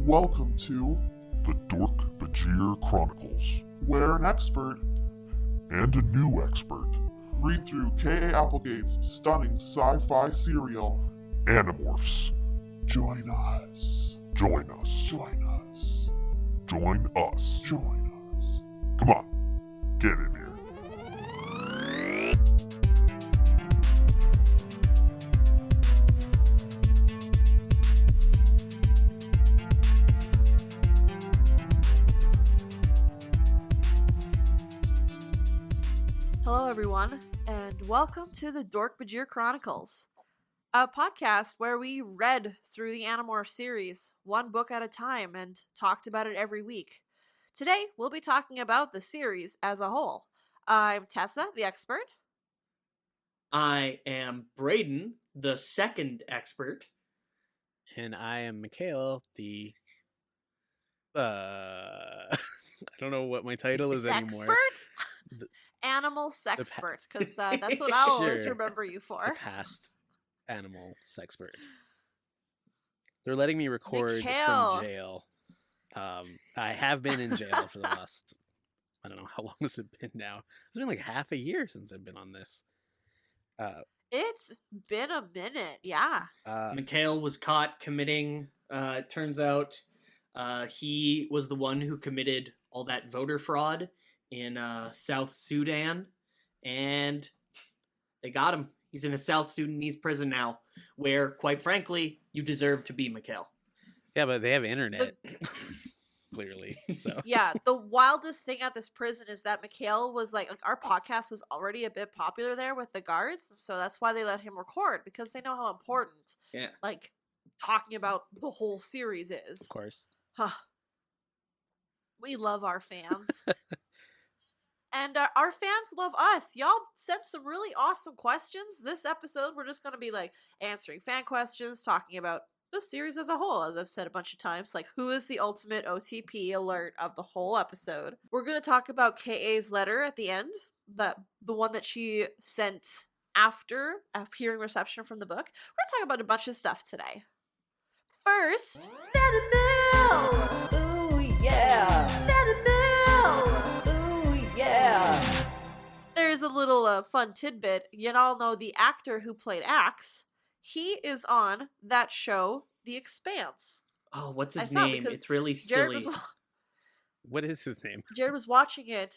Welcome to the Dork-Bajir Chronicles, where an expert and a new expert, read through K.A. Applegate's stunning sci-fi serial, Animorphs. Join us. Join us. Join us. Join us. Join us. Come on, get in here. Hello, everyone, and welcome to the Dork-Bajir Chronicles, a podcast where we read through the Animorphs series, one book at a time, and talked about it every week. Today, we'll be talking about the series as a whole. I'm Tessa, the expert. I am Braden, the second expert. And I am Mikael, the I don't know what my title is anymore. Sexpert? Animal sexpert, because that's what I'll always remember you for. The past animal sexpert. They're letting me record from jail. I have been in jail for the last, I don't know, how long has it been now? It's been like half a year since I've been on this. It's been a minute, yeah. Mikael was caught committing, it turns out he was the one who committed all that voter fraud in South Sudan, and they got him. He's in a South Sudanese prison now, where, quite frankly, you deserve to be, Mikael. Yeah, but they have internet, clearly. So yeah, the wildest thing at this prison is that Mikael was like our podcast was already a bit popular there with the guards, so that's why they let him record, because they know how important, like, talking about the whole series is. Of course. Huh. We love our fans. And our fans love us. Y'all sent some really awesome questions. This episode, we're just going to be like answering fan questions, talking about the series as a whole, as I've said a bunch of times. Like, who is the ultimate OTP alert of the whole episode? We're going to talk about K.A.'s letter at the end, the one that she sent after hearing reception from the book. We're going to talk about a bunch of stuff today. First, ooh yeah, yeah. There's a little fun tidbit. You all know the actor who played Axe. He is on that show, The Expanse. Oh, what's his name? It's really silly. What is his name? Jared was watching it,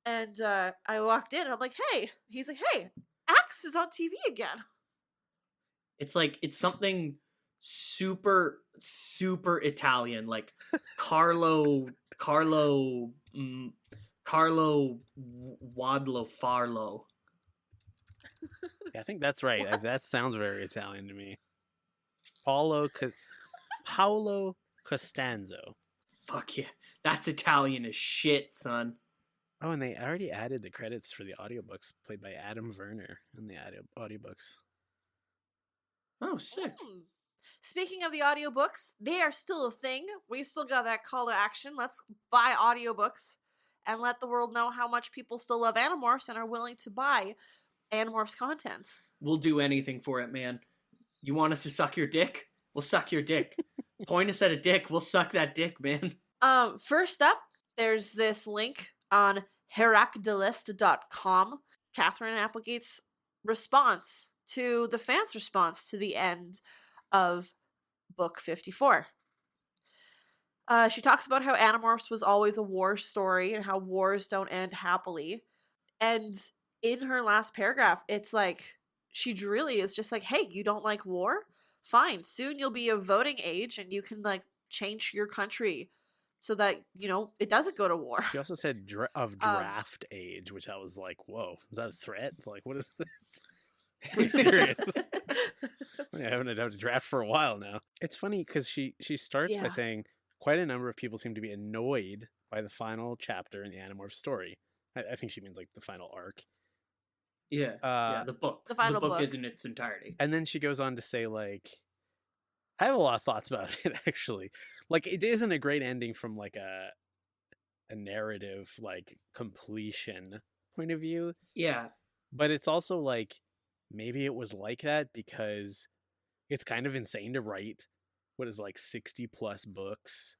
and I walked in, and I'm like, hey. He's like, hey, Axe is on TV again. It's like, it's something super Italian, like Carlo Wadlo Farlo. Yeah, I think that's right. That sounds very Italian to me. Paolo Costanzo. Fuck yeah. That's Italian as shit, son. Oh, and they already added the credits for the audiobooks played by Adam Werner in the audiobooks. Oh, sick. Speaking of the audiobooks, they are still a thing. We still got that call to action. Let's buy audiobooks and let the world know how much people still love Animorphs and are willing to buy Animorphs content. We'll do anything for it, man. You want us to suck your dick? We'll suck your dick. Point us at a dick. We'll suck that dick, man. First up, there's this link on heracdelist.com. Catherine Applegate's response to the fans' response to the end of book 54. She talks about how Animorphs was always a war story and how wars don't end happily. And in her last paragraph, it's like, she really is just like, hey, you don't like war? Fine. Soon you'll be of voting age and you can, like, change your country so that, you know, it doesn't go to war. She also said draft age, which I was like, whoa, is that a threat? Like, what is this? Are you serious? I haven't had to draft for a while now. It's funny because she starts by saying quite a number of people seem to be annoyed by the final chapter in the Animorphs story. I think she means like the final arc. Yeah, the book. The final book is in its entirety. And then she goes on to say, like, I have a lot of thoughts about it, actually. Like, it isn't a great ending from like a narrative, like, completion point of view. Yeah. But it's also like, maybe it was like that because it's kind of insane to write what is like 60 plus books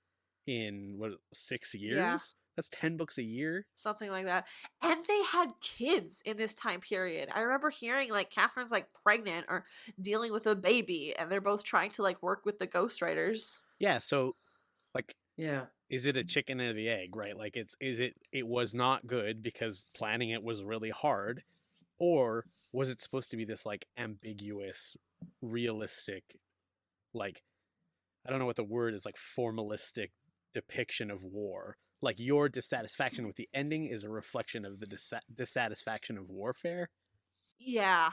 in 6 years? Yeah. That's 10 books a year. Something like that. And they had kids in this time period. I remember hearing like Catherine's like pregnant or dealing with a baby, and they're both trying to like work with the ghostwriters. Yeah, so like Yeah. is it a chicken or the egg, right? Like it was not good because planning it was really hard, or was it supposed to be this like ambiguous, realistic, like I don't know what the word is, like formalistic depiction of war? Like your dissatisfaction with the ending is a reflection of the dissatisfaction of warfare. Yeah.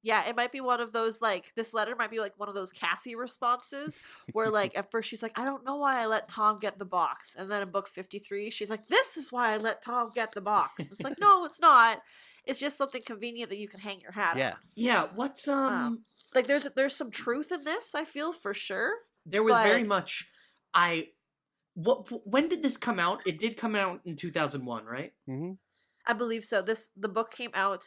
Yeah, it might be one of those, like, this letter might be like one of those Cassie responses where, like, at first she's like, I don't know why I let Tom get the box. And then in book 53, she's like, this is why I let Tom get the box. It's like, no, it's not. It's just something convenient that you can hang your hat Yeah. on. Yeah, what's Like, there's some truth in this, I feel, for sure. there was but- very much when did this come out? It did come out in 2001, right? Mm-hmm. I believe so. The book came out.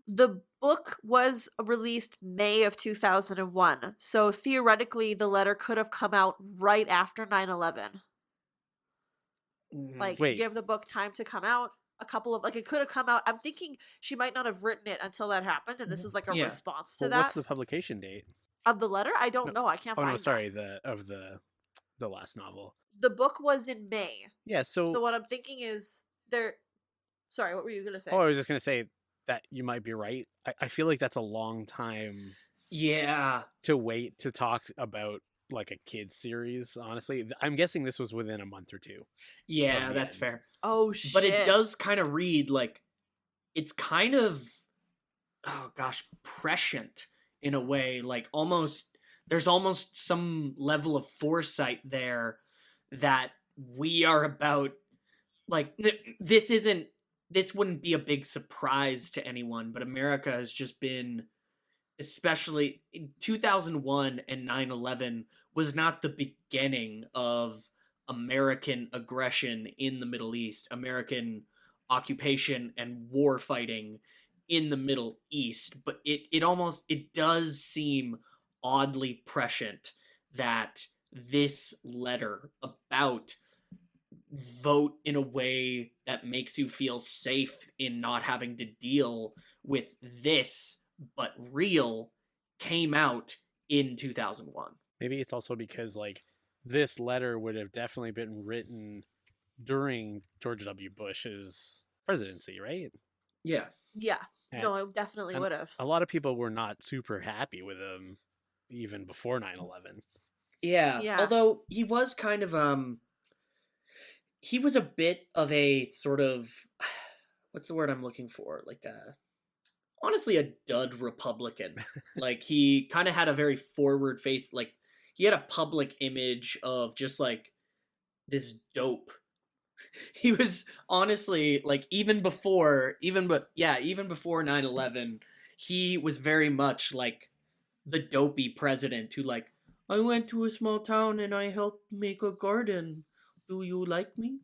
The book was released May of 2001. So theoretically, the letter could have come out right after 9/11. Like, Wait. give the book time to come out. A couple of, like, it could have come out. I'm thinking she might not have written it until that happened, and this is like a Yeah. response to Well, that. what's the publication date? Of the letter? I don't know. I can't Oh find no, that. sorry, the last novel. The book was in May. Yeah, So what I'm thinking is there. Sorry, what were you gonna say? Oh, I was just gonna say that you might be right. I feel like that's a long time Yeah. to wait to talk about like a kid's series. Honestly, I'm guessing this was within a month or two. Yeah, the that's end. fair. Oh shit! But it does kind of read like it's kind of, oh gosh, prescient in a way. Like there's almost some level of foresight there that we are about. Like this wouldn't be a big surprise to anyone, but America has just been, especially in 2001 and 9/11 was not the beginning of American aggression in the Middle East, American occupation and war fighting in the Middle East, but it does seem oddly prescient that this letter about vote in a way that makes you feel safe in not having to deal with this but real came out in 2001. Maybe it's also because like this letter would have definitely been written during George W. Bush's presidency, right? Yeah. Yeah. And- No, I definitely and would have. A lot of people were not super happy with him even before 9/11. Yeah. Yeah. Although he was kind of he was a bit of a sort of, what's the word I'm looking for? Like honestly a dud Republican. Like he kind of had a very forward face, like he had a public image of just like this dope. He was honestly like even before 9/11, he was very much like the dopey president who like, I went to a small town and I helped make a garden. Do you like me?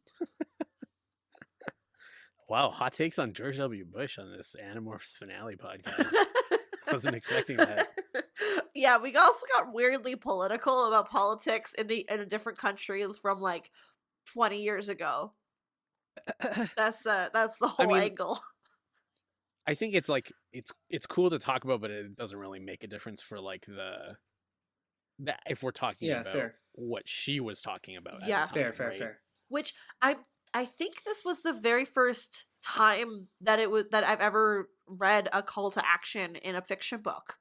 Wow, hot takes on George W. Bush on this Animorphs finale podcast. Wasn't expecting that. Yeah, we also got weirdly political about politics in a different country from like 20 years ago. That's the whole mean, angle. I think it's like it's cool to talk about, but it doesn't really make a difference for like that if we're talking Yeah, about fair. what she was talking about. at the Yeah. time, Fair. right? Which I think this was the very first time that I've ever read a call to action in a fiction book,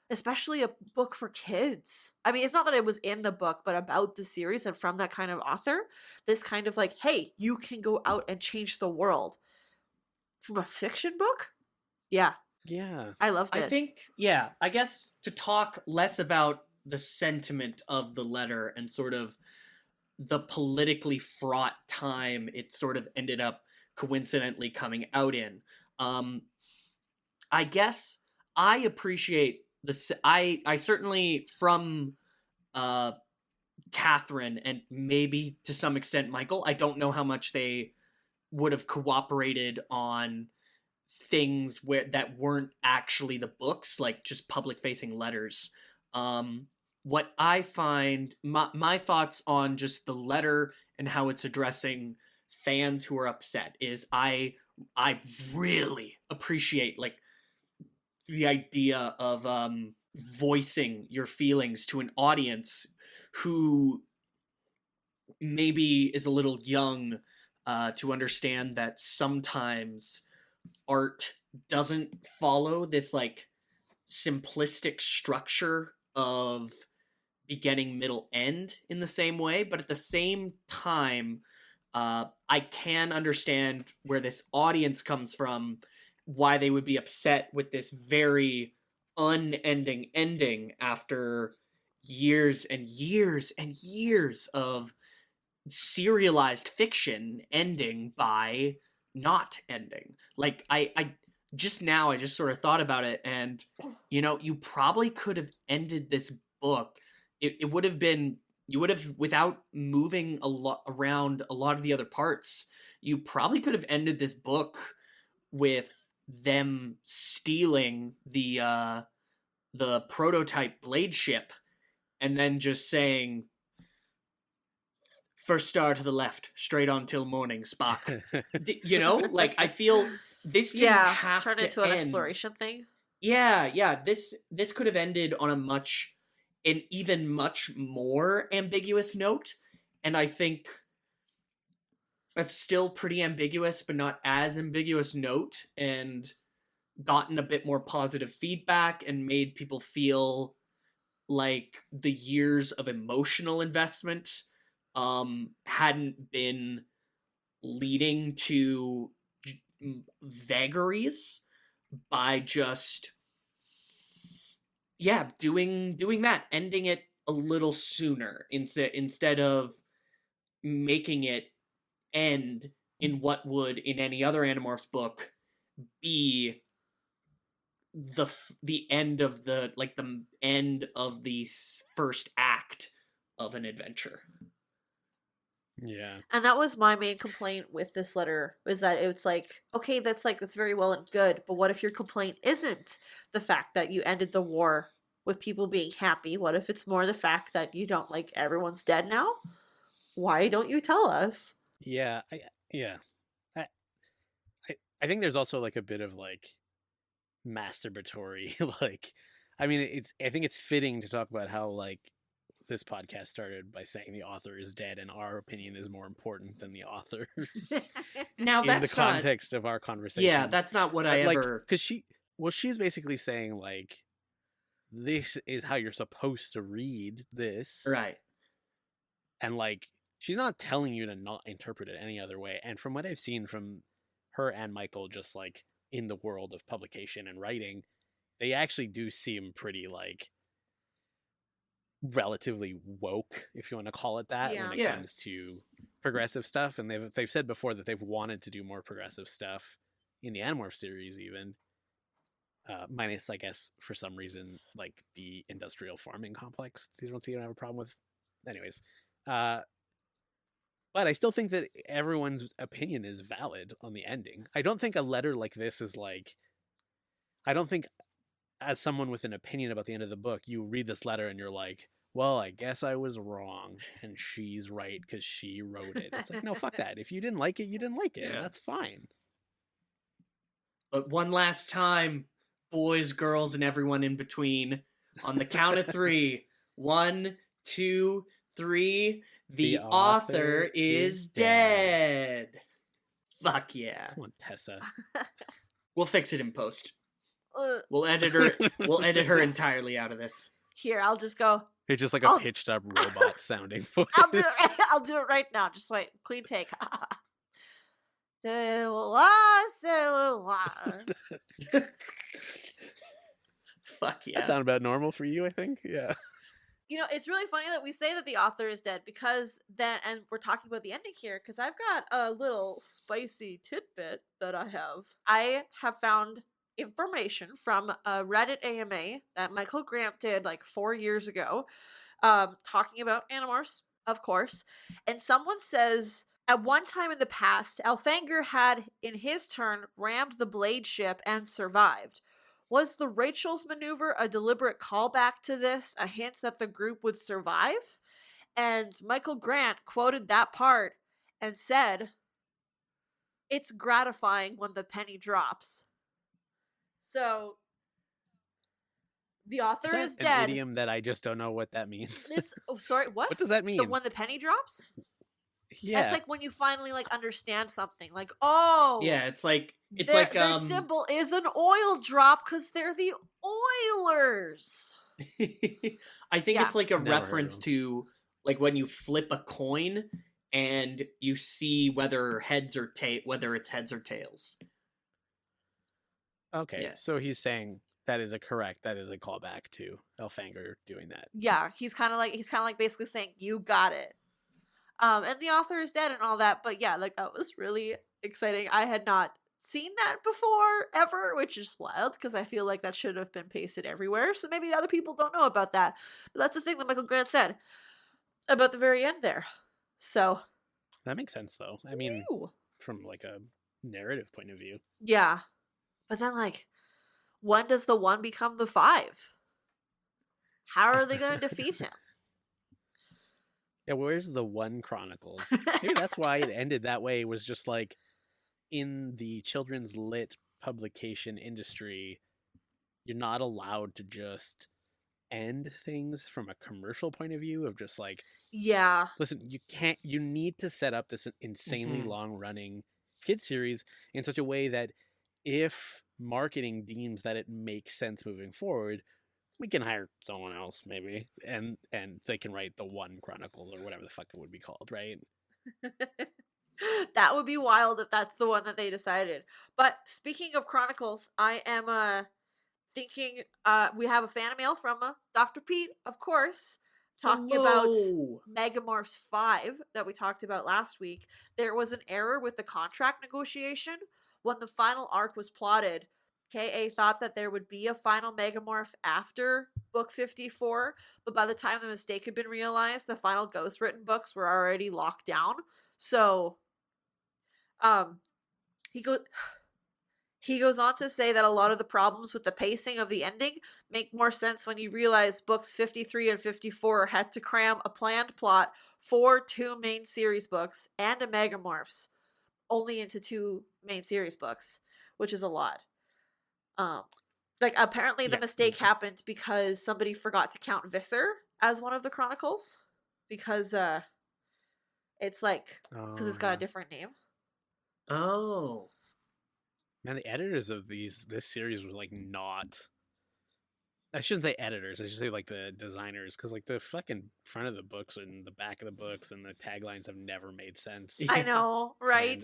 especially a book for kids. I mean, it's not that it was in the book, but about the series and from that kind of author. This kind of like, hey, you can go out and change the world from a fiction book. Yeah, Yeah. I loved it. I think, yeah, I guess to talk less about the sentiment of the letter and sort of the politically fraught time it sort of ended up coincidentally coming out in. I guess I appreciate I certainly from Catherine and maybe to some extent Michael, I don't know how much they would have cooperated on things that weren't actually the books, like just public facing letters. what I find, my thoughts on just the letter and how it's addressing fans who are upset is I really appreciate like the idea of voicing your feelings to an audience who maybe is a little young to understand that sometimes art doesn't follow this like simplistic structure of beginning, middle, end in the same way, but at the same time, I can understand where this audience comes from, why they would be upset with this very unending ending after years and years and years of serialized fiction ending by not ending. Like I just now I just sort of thought about it, and you probably could have ended this book. It would have been, you would have, without moving a lot around a lot of the other parts, you probably could have ended this book with them stealing the prototype blade ship and then just saying, "First star to the left, straight on till morning, Spock." Like I feel this didn't have turn to into an end. exploration thing. Yeah. This could have ended on an even much more ambiguous note, and I think a still pretty ambiguous, but not as ambiguous note, and gotten a bit more positive feedback and made people feel like the years of emotional investment hadn't been leading to vagaries by just doing that, ending it a little sooner instead of making it end in what would in any other Animorphs book be the end of the end of the first act of an adventure. Yeah. And that was my main complaint with this letter, was that it's like, okay, that's very well and good, but what if your complaint isn't the fact that you ended the war with people being happy? What if it's more the fact that you don't like everyone's dead now? Why don't you tell us? Yeah, I think there's also like a bit of like masturbatory like, I mean, I think it's fitting to talk about how like this podcast started by saying the author is dead and our opinion is more important than the author's. Now in the context of our conversation. Yeah, that's not what I ever. Because she's basically saying like, this is how you're supposed to read this, right? And like, she's not telling you to not interpret it any other way. And from what I've seen from her and Michael, just like in the world of publication and writing, they actually do seem pretty like relatively woke, if you want to call it that, when it comes to progressive stuff. And they've said before that they've wanted to do more progressive stuff in the Animorph series, even minus, I guess, for some reason, like the industrial farming complex. They don't seem to have a problem with. Anyways, but I still think that everyone's opinion is valid on the ending. I don't think a letter like this is like, I don't think as someone with an opinion about the end of the book, you read this letter and you're like, well, I guess I was wrong and she's right because she wrote it. It's like, no, fuck that. If you didn't like it, you didn't like it. And that's fine. But one last time, boys, girls, and everyone in between, on the count of 3. 1, 2, 3. The author is dead. Fuck yeah. Come on, Tessa. We'll fix it in post. We'll edit her entirely out of this. Here, I'll just go. It's just like a pitched up robot sounding voice. I'll do it right now. Just wait. Clean take. Fuck yeah. That sounded about normal for you, I think. Yeah. It's really funny that we say that the author is dead, because then, and we're talking about the ending here, because I've got a little spicy tidbit that I have. I have found information from a Reddit AMA that Michael Grant did like 4 years ago, talking about Animorphs, of course. And someone says, at one time in the past, Elfangor had, in his turn, rammed the blade ship and survived. Was the Rachel's maneuver a deliberate callback to this, a hint that the group would survive? And Michael Grant quoted that part and said, "It's gratifying when the penny drops." So the author is an dead. idiom that I just don't know what that means. Sorry, what? What does that mean? When the penny drops? Yeah. That's like when you finally like understand something. Like, oh, Yeah, it's like their symbol is an oil drop because they're the Oilers. I think Yeah. it's like a Never heard reference of 'em. to like when you flip a coin and you see whether it's heads or tails. Okay, Yeah. so he's saying that is a callback to Elfanger doing that. Yeah, he's kind of like basically saying you got it. And the author is dead and all that, but yeah, like that was really exciting. I had not seen that before ever, which is wild because I feel like that should have been pasted everywhere. So maybe other people don't know about that. But that's the thing that Michael Grant said about the very end there. So That makes sense, though. I mean, ew. from like a narrative point of view. Yeah. But then like when does the 1 become the 5? How are they going to defeat him? Yeah, where's the 1 Chronicles? Maybe that's why it ended that way, was just like in the children's lit publication industry, you're not allowed to just end things from a commercial point of view of just like, Yeah. listen, you need to set up this insanely Mhm. long running kid series in such a way that if marketing deems that it makes sense moving forward, we can hire someone else maybe, and they can write the 1 Chronicles or whatever the fuck it would be called, right? That would be wild if that's the one that they decided. But speaking of Chronicles, I am thinking we have a fan mail from Dr. Pete, of course, talking about Hello. Megamorphs 5 that we talked about last week. There was an error with the contract negotiation. When the final arc was plotted, KA thought that there would be a final Megamorph after book 54, but by the time the mistake had been realized, the final ghostwritten books were already locked down. So he goes on to say that a lot of the problems with the pacing of the ending make more sense when you realize books 53 and 54 had to cram a planned plot for 2 main series books and a Megamorphs only into 2 main series books, which is a lot. Like apparently the Yeah. mistake happened because somebody forgot to count Visser as one of the Chronicles because it's like because it's got a different name. Oh. Man, the editors of this series were like not. I shouldn't say editors. I should say like the designers, because like the fucking front of the books and the back of the books and the taglines have never made sense. Yeah. I know, right?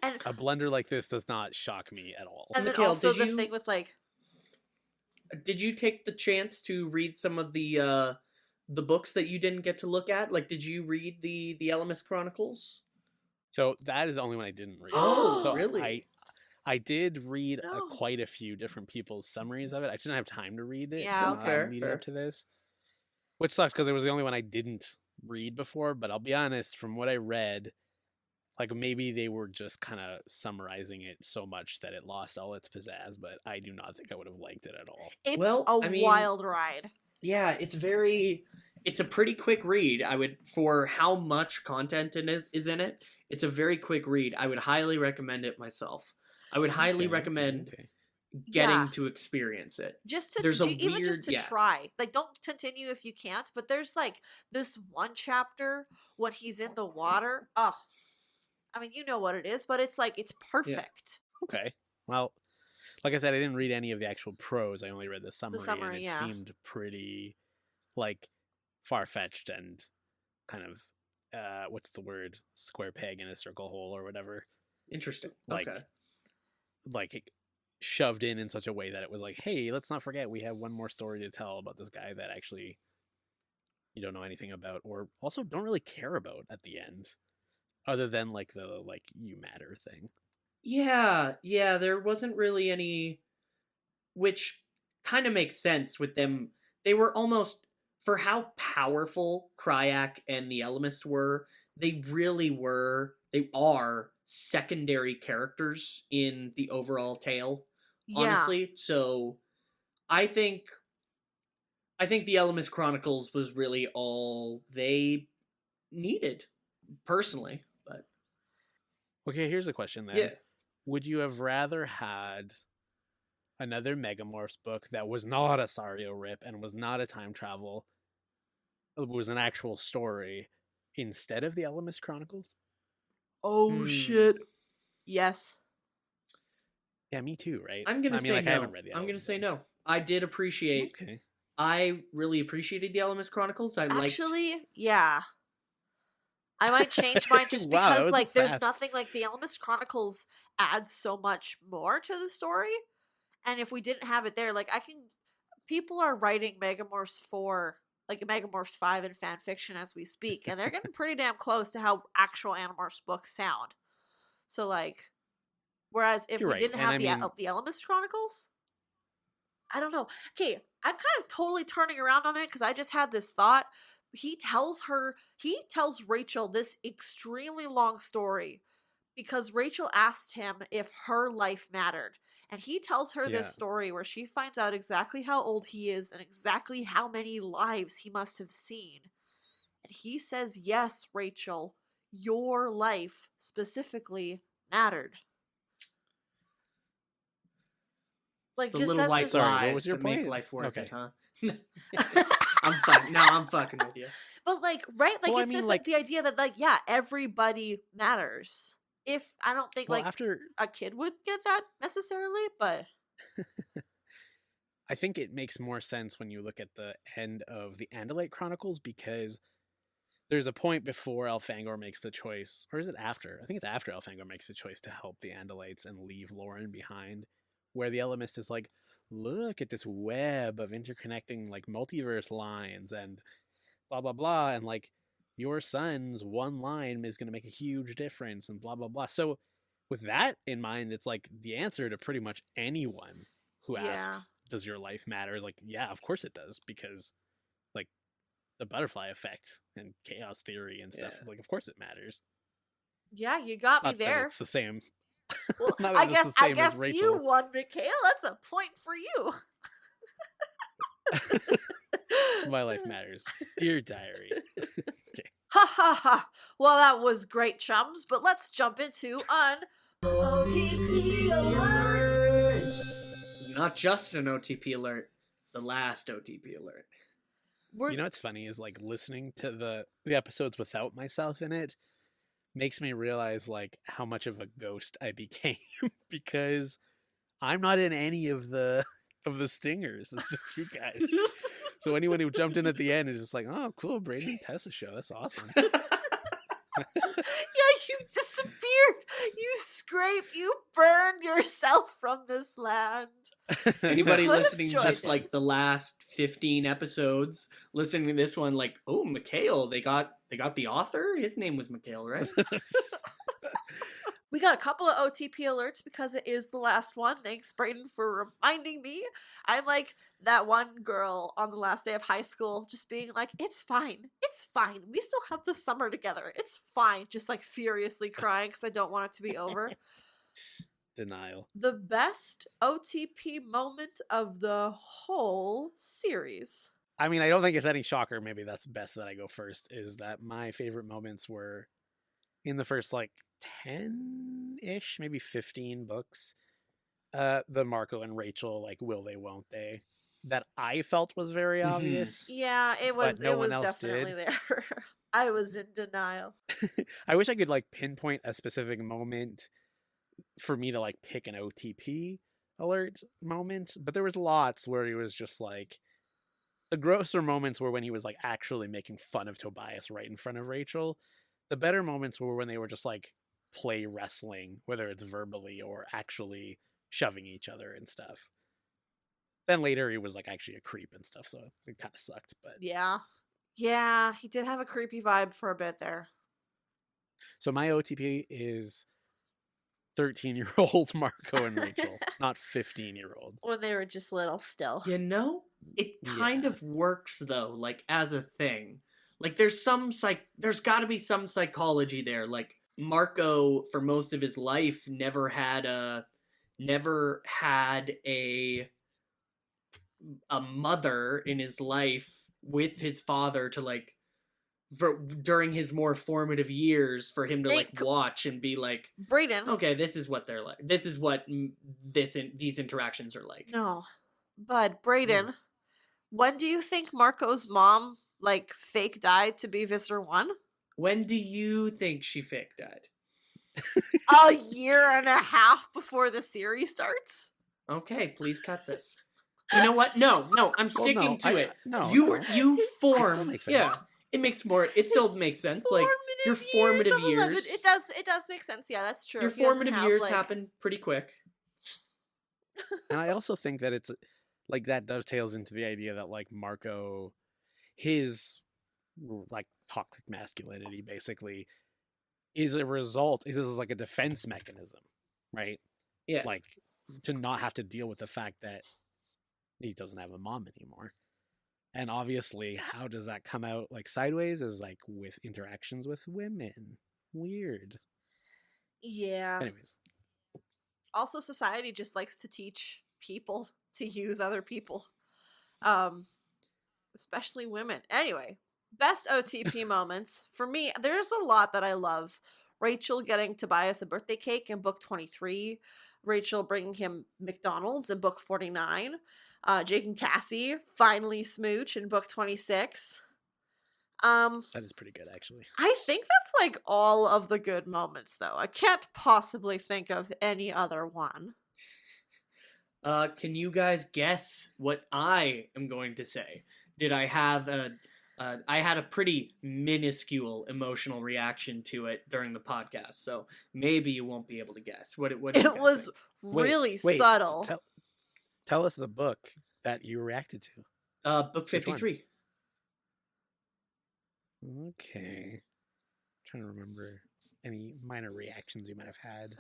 and A blunder like this does not shock me at all. and then Mikael, also did the you- thing with like Did you take the chance to read some of the books that you didn't get to look at? Like, did you read the Elemis Chronicles? So that is the only one I didn't read. Oh, so really? I did read No. quite a few different people's summaries of it. I just didn't have time to read it. Yeah, okay. leading Fair. up to this, which sucks because it was the only one I didn't read before. But I'll be honest, from what I read, like maybe they were just kind of summarizing it so much that it lost all its pizzazz. But I do not think I would have liked it at all. it's Well, a I mean- wild ride. Yeah, it's a pretty quick read. I would, for how much content is in it, it's a very quick read. I would highly recommend it myself. I would highly Okay, recommend okay. getting Yeah. to experience it. Just to There's a even just weird- to yeah. try. Like don't continue if you can't, but there's like this one chapter when he's in the water. Oh. I mean, you know what it is, but it's like it's perfect. Okay. Well, like I said, I didn't read any of the actual prose. I only read the summary, and summary, it yeah. seemed pretty like far-fetched and kind of what's the word? Square peg in a circle hole or whatever. Interesting. Like- Okay. Like it shoved in such a way that it was like, hey, let's not forget we have one more story to tell about this guy that actually you don't know anything about, or also don't really care about at the end, other than like the like you matter thing. Yeah, there wasn't really any, which kind of makes sense with them. They were almost, for how powerful Cryak and the Elemists were, they are secondary characters in the overall tale. Yeah. honestly. So I think the Elemis Chronicles was really all they needed, personally. But Okay, here's a question then. yeah, Would you have rather had another Megamorphs book that was not a Sario rip and was not a time travel, it was an actual story, instead of the Elemis Chronicles? Oh shit. Yes. Yeah, me too, right? I'm gonna say I no. haven't read the I'm gonna Elemis say yet. no. I did appreciate. Okay. I really appreciated the Elemis Chronicles. I liked. Actually, yeah. I might change mine just Wow, that because was like there's fast. nothing like the Elemis Chronicles adds so much more to the story. And if we didn't have it there, like people are writing Megamorphs 4, like Megamorphs 5 in fan fiction as we speak, and they're getting pretty damn close to how actual Animorphs books sound. So like, whereas if You're we right, didn't and have I mean- the Elemis Chronicles, I don't know. Okay, I'm kind of totally turning around on it because I just had this thought. He tells Rachel this extremely long story because Rachel asked him if her life mattered. And he tells her Yeah. this story where she finds out exactly how old he is and exactly how many lives he must have seen. And he says, yes, Rachel, your life specifically mattered. Like, It's the just little that's white just Sorry, what lies was your that make point? life worth Okay. it, huh? I'm fucking with you. But like, right? Like, Well, I it's mean, just like- like the idea that like, yeah, everybody matters. If I don't think Well, like after a kid would get that necessarily, but I think it makes more sense when you look at the end of the Andalite Chronicles, because there's a point before Elfangor makes the choice, or is it after? I think it's after Elfangor makes the choice to help the Andalites and leave Lauren behind, where the Elemist is like, look at this web of interconnecting like multiverse lines and blah blah blah, and like your son's one line is going to make a huge difference and blah blah blah. So with that in mind, it's like the answer to pretty much anyone who Yeah. asks, does your life matter, is like, yeah, of course it does, because like the butterfly effect and chaos theory and stuff, Yeah. like of course it matters. yeah, you got me Not that there. it's the same. Well, Not I that it's guess the I same as guess you Rachel. won, Mikael. That's a point for you. My life matters. Dear diary. Ha ha ha. Well, that was great, chums. But let's jump into OTP alert. Not just an OTP alert, the last OTP alert. We're You know what's funny is like listening to the episodes without myself in it makes me realize like how much of a ghost I became because I'm not in any of the stingers. It's just you guys. So anyone who jumped in at the end is just like, oh, cool, Brayden and Tessa show. That's awesome. yeah, you disappeared. You scraped. You burned yourself from this land. Anybody Could have listening joined just it. like the last 15 episodes, listening to this one, like, oh, Mikael, they got the author? His name was Mikael, right? We got a couple of OTP alerts because it is the last one. Thanks, Brayden, for reminding me. I'm like that one girl on the last day of high school, just being like, it's fine. It's fine. We still have the summer together. It's fine. Just like furiously crying because I don't want it to be over. Denial. The best OTP moment of the whole series. I mean, I don't think it's any shocker. Maybe that's best that I go first. Is that my favorite moments were in the first like 10-ish, maybe 15 books. The Marco and Rachel, like, will they, won't they? That I felt was very Mhm. obvious. Yeah, it was. no it one was else definitely did. there. I was in denial. I wish I could like pinpoint a specific moment for me to like pick an OTP alert moment, but there was lots where he was just like, the grosser moments were when he was like actually making fun of Tobias right in front of Rachel. The better moments were when they were just like play wrestling, whether it's verbally or actually shoving each other and stuff. Then later he was like actually a creep and stuff, so it kind of sucked. But Yeah. Yeah, he did have a creepy vibe for a bit there. so my OTP is 13-year-old Marco and Rachel, not 15-year-old. When they were just little still. You know, it kind Yeah. of works though, like as a thing. Like there's got to be some psychology there. Like Marco, for most of his life, never had a never had a mother in his life with his father to like during his more formative years for him to like watch and be like, Brayden. okay, this is what they're like. This is what these interactions are like. No, but Brayden, when do you think Marco's mom like fake died to be Visitor 1? When do you think she fake died? A year and a half before the series starts? Okay, please cut this. You know what? No, I'm sticking to it. You form. Yeah, it makes more. It still makes sense. Like your formative years. It does make sense. Yeah, that's true. Your formative years happen pretty quick. And I also think that it's like that dovetails into the idea that like Marco, his like toxic masculinity basically is a result. This is like a defense mechanism, right? Yeah. Like to not have to deal with the fact that he doesn't have a mom anymore. And obviously, how does that come out like sideways is like with interactions with women. Weird. Yeah. Anyways. Also, society just likes to teach people to use other people. Especially women. Anyway, best OTP moments. For me, there's a lot that I love. Rachel getting Tobias a birthday cake in book 23. Rachel bringing him McDonald's in book 49. Jake and Cassie finally smooch in book 26. That is pretty good, actually. I think that's like all of the good moments, though. I can't possibly think of any other one. Can you guys guess what I am going to say? Did I have I had a pretty minuscule emotional reaction to it during the podcast, so maybe you won't be able to guess. What do you guys was think? really subtle. Tell us the book that you reacted to. Book 53. Okay. I'm trying to remember any minor reactions you might have had.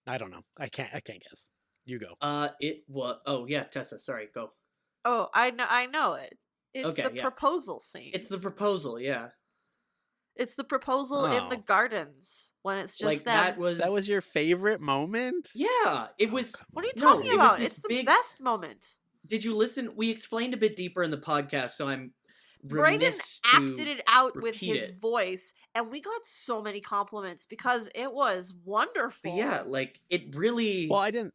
I don't know. I can't guess. You go. It was. Oh yeah, Tessa. Sorry, go. Oh, I know it. It's Okay, the yeah. proposal scene. It's the proposal. Yeah. It's the proposal in the gardens when it's just like them. That was your favorite moment? Yeah, it was. What are you talking about? It was It's the best moment. Did you listen? We explained a bit deeper in the podcast, so I'm Brayden remiss to acted it out with repeat his it. voice, and we got so many compliments because it was wonderful. But yeah, like it really. Well, I didn't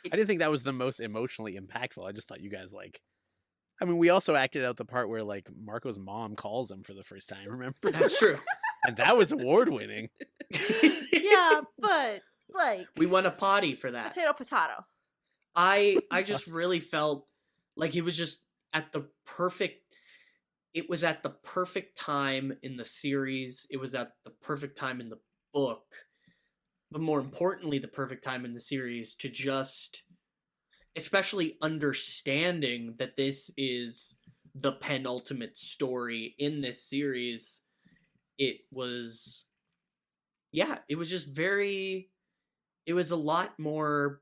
think that was the most emotionally impactful. I just thought you guys like. I mean, we also acted out the part where like Marco's mom calls him for the first time. Remember? That's true. And that was award winning. Yeah, but like we won a potty for that. Potato. I just really felt like it was just at the perfect. It was at the perfect time in the series. It was at the perfect time in the book, but more importantly, the perfect time in the series to just, especially understanding that this is the penultimate story in this series. It was just very. It was a lot more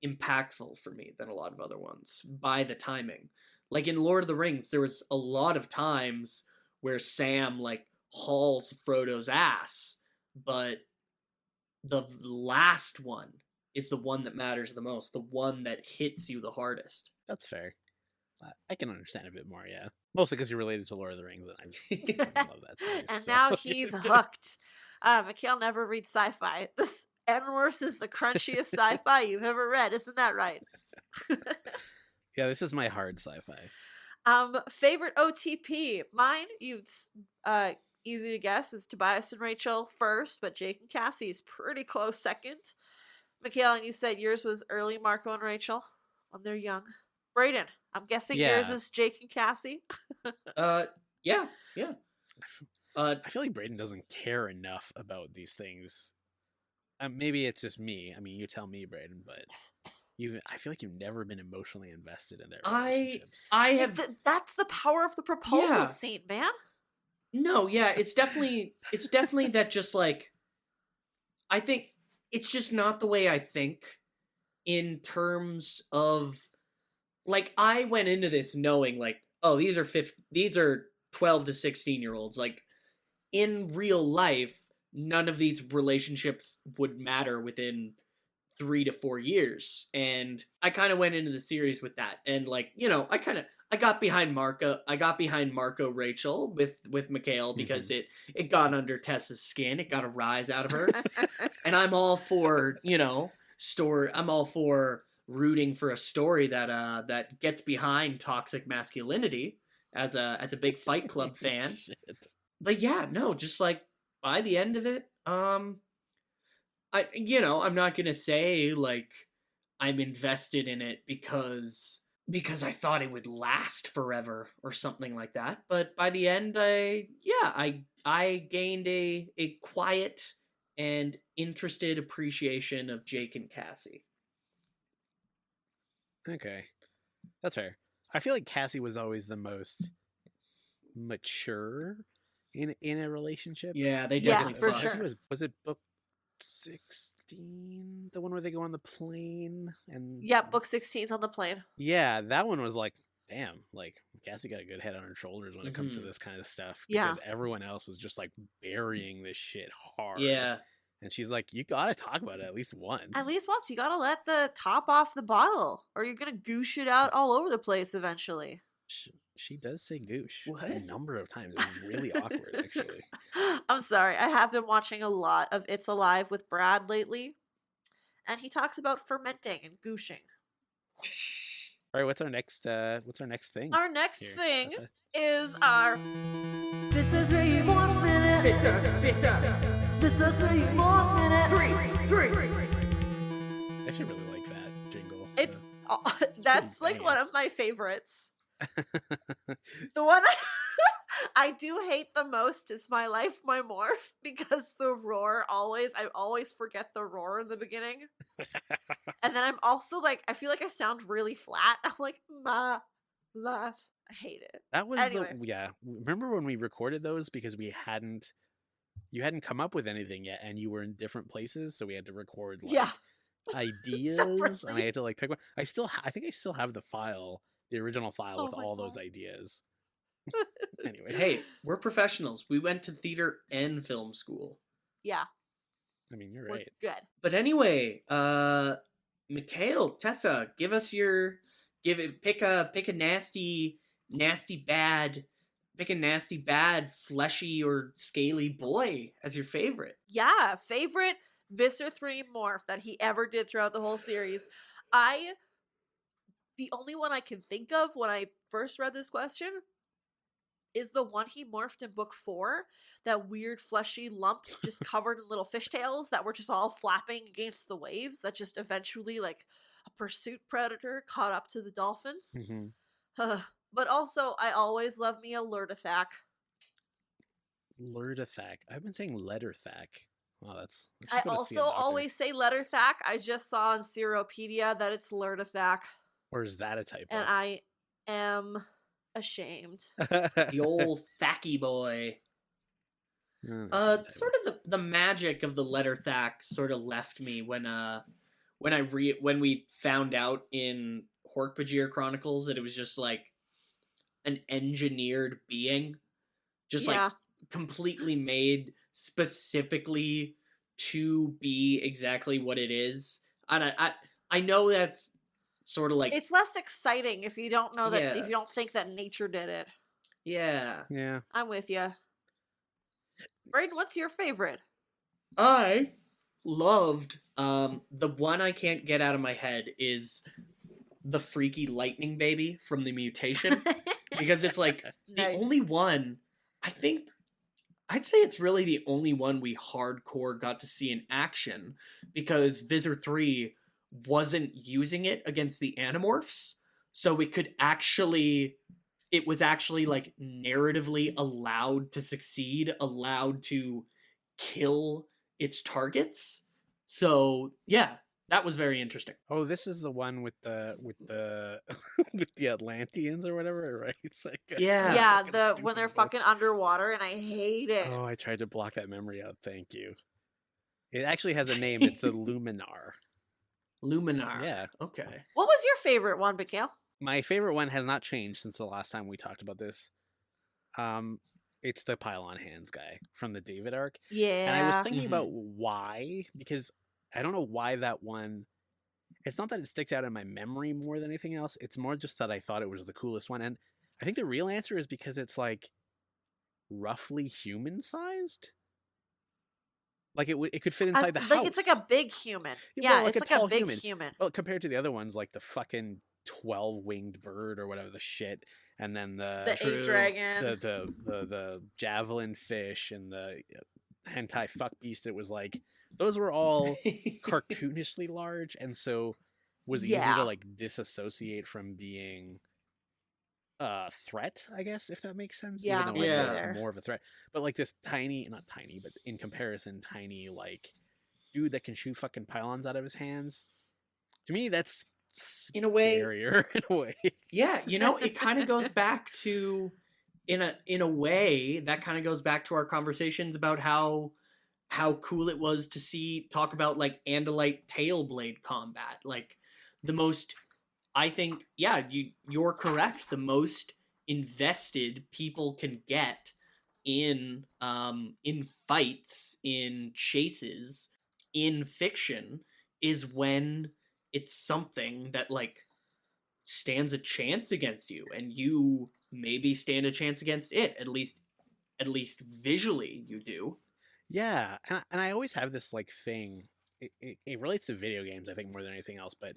impactful for me than a lot of other ones by the timing. Like in Lord of the Rings, there was a lot of times where Sam like hauls Frodo's ass, but the last one is the one that matters the most, the one that hits you the hardest. That's fair. I can understand a bit more, yeah. Mostly because you're related to Lord of the Rings, and I love that series. And so. now he's hooked. Mikael never reads sci-fi. This Animorphs is the crunchiest sci-fi you've ever read. Isn't that right? Yeah, this is my hard sci-fi. Favorite OTP. Mine, easy to guess, is Tobias and Rachel first, but Jake and Cassie is pretty close second. Mikael, and you said yours was early Marco and Rachel when they're young. Brayden, I'm guessing yours is Jake and Cassie. Yeah. I feel like Brayden doesn't care enough about these things. Maybe it's just me. I mean, you tell me, Brayden, but I feel like you've never been emotionally invested in their relationships. I have. That's the power of the proposal scene, man. No, yeah, it's definitely that just like, I think it's just not the way I think in terms of, like, I went into this knowing like, oh, these are 12 to 16-year-olds. Like, in real life, none of these relationships would matter within 3 to 4 years. And I kind of went into the series with that. And like, you know, I got behind Marco Rachel with Mikael because it got under Tessa's skin. It got a rise out of her. And I'm all for, you know, I'm all for rooting for a story that gets behind toxic masculinity as a big Fight Club fan. Shit. But yeah, no, just like by the end of it, I'm not gonna say like I'm invested in it because I thought it would last forever or something like that. But by the end, I gained a quiet and interested appreciation of Jake and Cassie. Okay, that's fair. I feel like Cassie was always the most mature in a relationship. Yeah, they Yeah, definitely for fucked. sure. Was it book 16, the one where they go on the plane? And Yeah, book 16's on the plane. yeah, that one was like, damn, like Cassie got a good head on her shoulders when it comes to this kind of stuff. Yeah. Because everyone else is just like burying this shit hard. Yeah. And she's like, you gotta talk about it at least once. At least once, you gotta let the top off the bottle, or you're gonna goosh it out all over the place eventually. She does say goosh What? a number of times. It's really awkward, actually. I'm sorry, I have been watching a lot of It's Alive with Brad lately, and he talks about fermenting and gooshing. All right, what's our next thing? Our next here? thing Tessa? is our This is a Morph Minute. This is a Morph Minute. Three. I actually really like that jingle. It's that's pretty like one of my favorites. The one I do hate the most is My Life, My Morph, because the roar I always forget the roar in the beginning. And then I'm also like, I feel like I sound really flat. I'm like, my life. I hate it. That was Anyway. yeah. Remember when we recorded those because you hadn't come up with anything yet, and you were in different places, so we had to record like Yeah. ideas, and I Separately. had to like pick one. I think I still have the original file Oh with my all those God. ideas. Anyway, Hey, we're professionals. We went to theater and film school. Yeah, I mean you're we're right. good. But anyway, Mikael, Tessa, pick a nasty bad fleshy or scaly boy as your favorite. Yeah, favorite Visser 3 morph that he ever did throughout the whole series. The only one I can think of when I first read this question is the one he morphed in book 4, that weird fleshy lump just covered in little fishtails that were just all flapping against the waves, that just eventually, like a pursuit predator, caught up to the dolphins. Mm-hmm. But also, I always love me a Lurdathak. Lurdathak. I've been saying Letterthack. Wow, that's. I should go to see a also doctor. always say Letterthack. I just saw on Seropedia that it's Lurdathak, Or is that a typo? and I am ashamed. The old thacky boy. No, that's not a typo. Sort of the magic of the letter thack sort of left me when we found out in Dork-Bajir Chronicles that it was just like an engineered being, just Yeah. like completely made specifically to be exactly what it is. And I know that's sort of like It's less exciting if you don't know that, Yeah. if you don't think that nature did it. yeah. Yeah. I'm with you. Braden, what's your favorite? I loved the one I can't get out of my head is the freaky lightning baby from the mutation, because it's like the Nice. only one, I'd say it's really the only one we hardcore got to see in action, because Visor 3 wasn't using it against the Animorphs, so it was actually like narratively allowed to succeed, allowed to kill its targets. So yeah, that was very interesting. Oh, this is the one with the with the Atlanteans or whatever, right? It's like Yeah. Yeah, fucking when stupid they're book. fucking underwater, and I hate it. Oh, I tried to block that memory out. Thank you. It actually has a name. It's the Luminar. Luminar. Yeah. Okay. What was your favorite one, Mikael? My favorite one has not changed since the last time we talked about this. it's the pylon hands guy from the David arc. Yeah. And I was thinking about why, because I don't know why that one. It's not that it sticks out in my memory more than anything else. It's more just that I thought it was the coolest one. And I think the real answer is because it's like roughly human sized. Like it could fit inside the house. Like it's like a big human. Yeah, Yeah, well, like it's a like tall a big human. human. Well, compared to the other ones, like the fucking 12-winged bird or whatever the shit, and then The True. ape dragon. the javelin fish and the hentai fuck beast. It was like those were all cartoonishly large, and so was easy Yeah. to like disassociate from being a threat, I guess, if that makes sense. Yeah, Even though I Yeah. think fair. it's more of a threat. But like this tiny, not tiny, but in comparison, tiny like dude that can shoot fucking pylons out of his hands. To me, that's In a way, scarier in a way. yeah, it kind of goes back to in a way that kind of goes back to our conversations about how cool it was to talk about like Andalite tailblade combat. Like the most, I think, yeah, you're correct. The most invested people can get in fights, in chases, in fiction is when it's something that like stands a chance against you, and you maybe stand a chance against it. At least visually, you do. Yeah, and I always have this like thing. It relates to video games, I think, more than anything else. But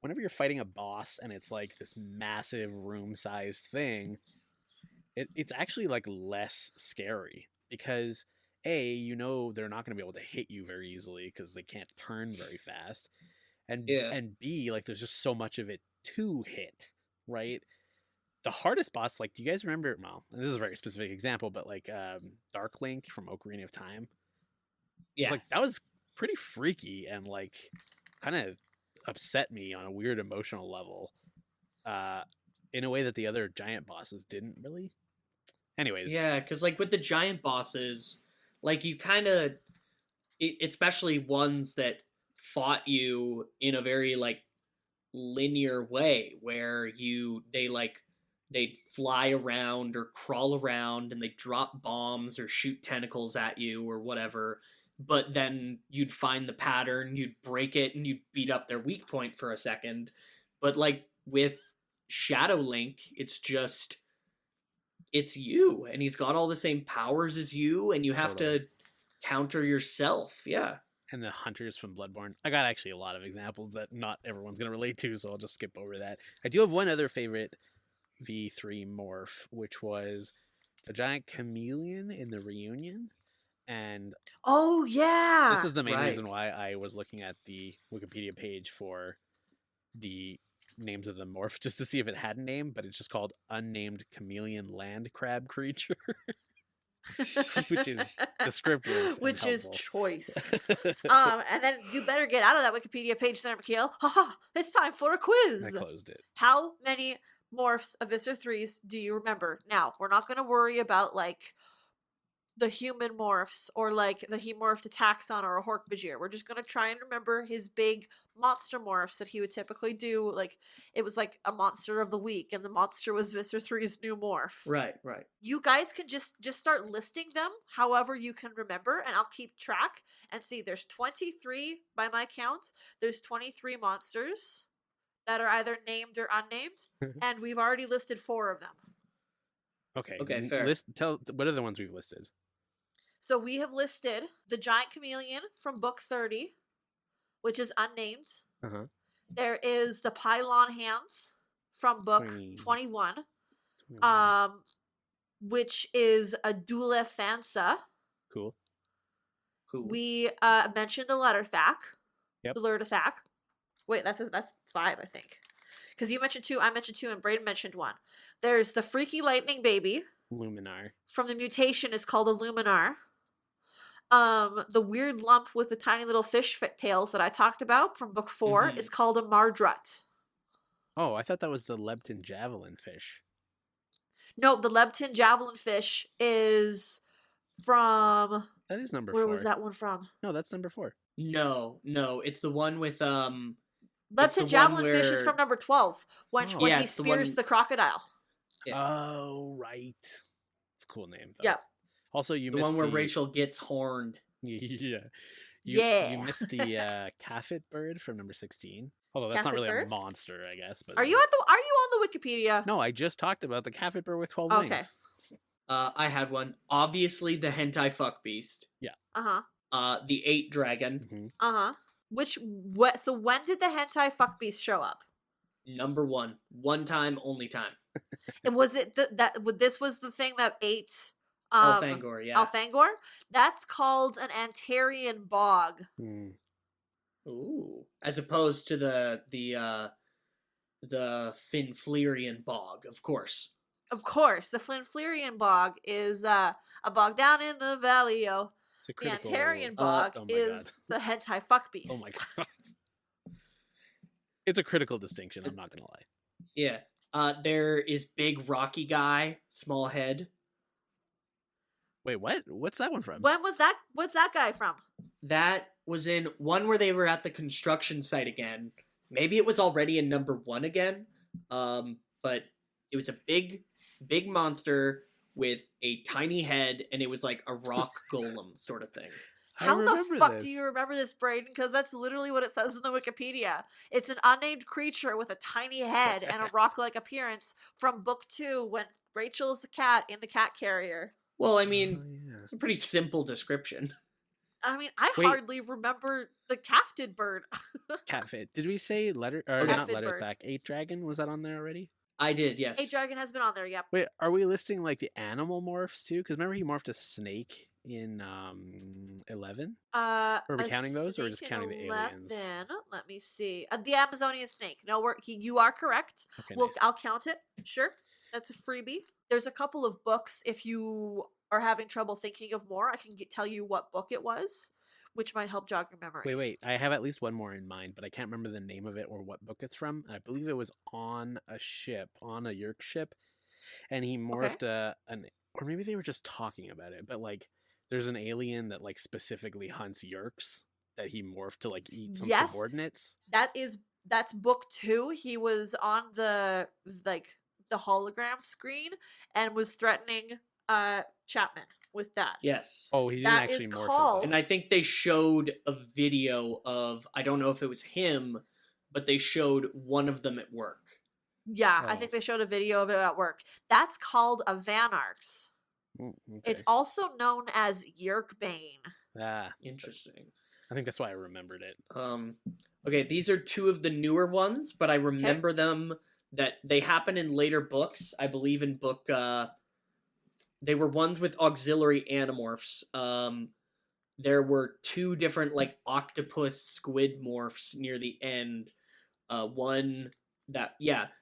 whenever you're fighting a boss and it's like this massive room-sized thing, it's actually like less scary because they're not going to be able to hit you very easily because they can't turn very fast, and B, like there's just so much of it to hit, right? The hardest boss, like, do you guys remember? Well, this is a very specific example, but like Dark Link from Ocarina of Time. Yeah, Like that was pretty freaky and like kind of upset me on a weird emotional level, in a way that the other giant bosses didn't really. Anyways, yeah, because like with the giant bosses, like you kind of, especially ones that fought you in a very like linear way, where they'd fly around or crawl around and they'd drop bombs or shoot tentacles at you or whatever. But then you'd find the pattern, you'd break it, and you'd beat up their weak point for a second. But like with Shadow Link, it's you, and he's got all the same powers as you, and you have Totally. to counter yourself. Yeah. and the hunters from Bloodborne. I got actually a lot of examples that not everyone's going to relate to, so I'll just skip over that. I do have one other favorite V3 morph, which was a giant chameleon in the reunion. And Oh yeah. this is the main right. reason why I was looking at the Wikipedia page for the names of the morph, just to see if it had a name, but it's just called Unnamed Chameleon Land Crab Creature. Which is descriptive and Which is helpful. choice. And then you better get out of that Wikipedia page there, Mikael. Haha, it's time for a quiz. I closed it. How many morphs of Visser 3s do you remember? Now, we're not going to worry about, like, the human morphs or, like, the he morphed a Taxon or a Dork-Bajir. We're just going to try and remember his big monster morphs that he would typically do. Like, it was like a monster of the week, and the monster was Visser 3's new morph. Right. You guys can just start listing them however you can remember, and I'll keep track and see. There's 23 by my count. There's 23 monsters that are either named or unnamed, and we've already listed 4 of them. Okay. Okay, fair. What are the ones we've listed? So we have listed the giant chameleon from book 30, which is unnamed. Uh-huh. There is the pylon hands from book 21, which is a Dule Fansa. Cool. We mentioned the Letterthak. Yep. The Letterthak. Wait, that's 5, I think. Because you mentioned 2, I mentioned 2, and Braden mentioned 1. There's the Freaky Lightning Baby. Luminar. From the mutation is called a Luminar. The weird lump with the tiny little fish tails that I talked about from book 4 is called a Mardrut. Oh, I thought that was the Lepton javelin fish. No, the Lepton javelin fish is from... That is number 4. Where was that one from? No, that's number 4. No, it's the one with It's the Lepton javelin one fish is where- from number 12, when Oh. when Yeah, he it's the spears one- the crocodile. Yeah. Oh, right. It's a cool name. Though. Yeah. Also, you The missed one where Rachel gets horned. Yeah. Yeah. You missed the Caffet bird from number 16. Although that's not Caffet really bird? a monster, I guess. But Are you on the Wikipedia? No, I just talked about the Caffet bird with 12 Okay. wings. I had one. Obviously, the hentai fuck beast. Uh-huh. The 8 dragon. Mm-hmm. Uh-huh. So when did the hentai fuck beast show up? Number 1. One time, only time. And was it this was the thing that ate Alfangor, yeah. Alfangor? That's called an Antarian bog. Mm. Ooh. As opposed to the Finfleerian bog, of course. Of course, the Flinfleerian bog is a bog down in the valley, yo. It's a The critical... Antarian bog oh my is the hentai fuck beast. Oh my god. It's a critical distinction, I'm not going to lie. Yeah. There is big rocky guy, small head. Wait, what? What's that one from? When was that? What's that guy from? That was in one where they were at the construction site again. Maybe it was already in number 1 again. But it was a big monster with a tiny head, and it was like a rock golem sort of thing. How the remember fuck this. do you remember this, Braden? Because that's literally what it says in the Wikipedia. It's an unnamed creature with a tiny head and a rock-like appearance from book 2 when Rachel is a cat in the cat carrier. Well, I Oh, mean, yeah. it's a pretty simple description. I mean, I Wait. hardly remember the cafted bird. Catfit. Did we say letter or Okay. not Catfit letter bird. fact? 8 dragon was that on there already? I did, yes. A dragon has been on there, yep. Wait, are we listing like the animal morphs too? Because remember he morphed a snake in 11. Are we A counting those, or snake just in counting the aliens? 11. Let me see. The Amazonian snake. No, you are correct. Okay, Well, nice. I'll count it. Sure. That's a freebie. There's a couple of books. If you are having trouble thinking of more, I can tell you what book it was, which might help jog your memory. Wait. I have at least one more in mind, but I can't remember the name of it or what book it's from. I believe it was on a ship, on a Yerk ship, and he morphed or maybe they were just talking about it, but like there's an alien that like specifically hunts Yerks that he morphed to like eat some Yes. subordinates. That's book 2. He was on the hologram screen and was threatening Chapman with that. Yes. Oh, he didn't That actually is morph called- And I think they showed a video of, I don't know if it was him, but they showed one of them at work. Yeah, I Oh. think they showed a video of it at work. That's called a Vanarx. Okay. It's also known as Yerkbane. Interesting. I think that's why I remembered it. Okay, these are 2 of the newer ones, but I remember them that they happen in later books. I believe in book, they were ones with auxiliary Animorphs. There were 2 different, like, octopus squid morphs near the end. One that,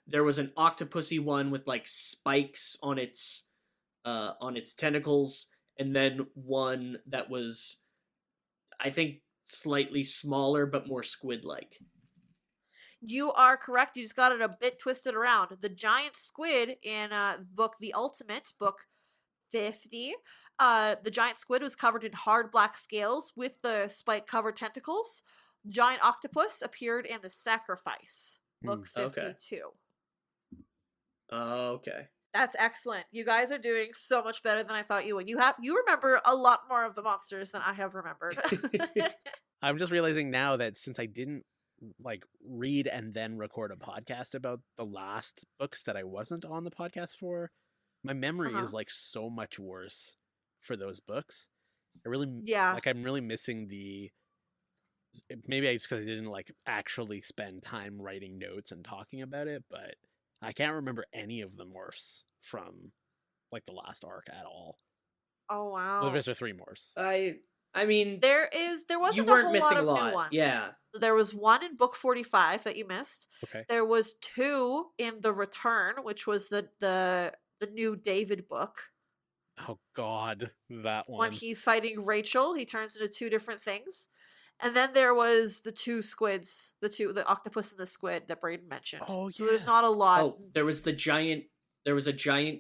there was an octopusy one with, like, spikes on its tentacles, and then one that was, I think, slightly smaller but more squid-like. You are correct. You just got it a bit twisted around. The giant squid in book The Ultimate, book 50, the giant squid was covered in hard black scales with the spike-covered tentacles. Giant octopus appeared in The Sacrifice, book Okay. 52. Okay. That's excellent. You guys are doing so much better than I thought you would. You remember a lot more of the monsters than I have remembered. I'm just realizing now that since I didn't like read and then record a podcast about the last books that I wasn't on the podcast for, my memory is like so much worse for those books. I really Yeah. like I'm really missing maybe it's because I didn't like actually spend time writing notes and talking about it, but I can't remember any of the morphs from like the last arc at all. Oh wow. Well, there's 3 morphs. I mean, There wasn't you weren't a whole missing lot a of lot. new ones. Yeah. There was one in book 45 that you missed. Okay. There was 2 in The Return, which was the new David book. Oh God, that one. When he's fighting Rachel, he turns into 2 different things. And then there was the 2 squids, the octopus and the squid that Braden mentioned. Oh, So there's yeah. not a lot. Oh, there was a giant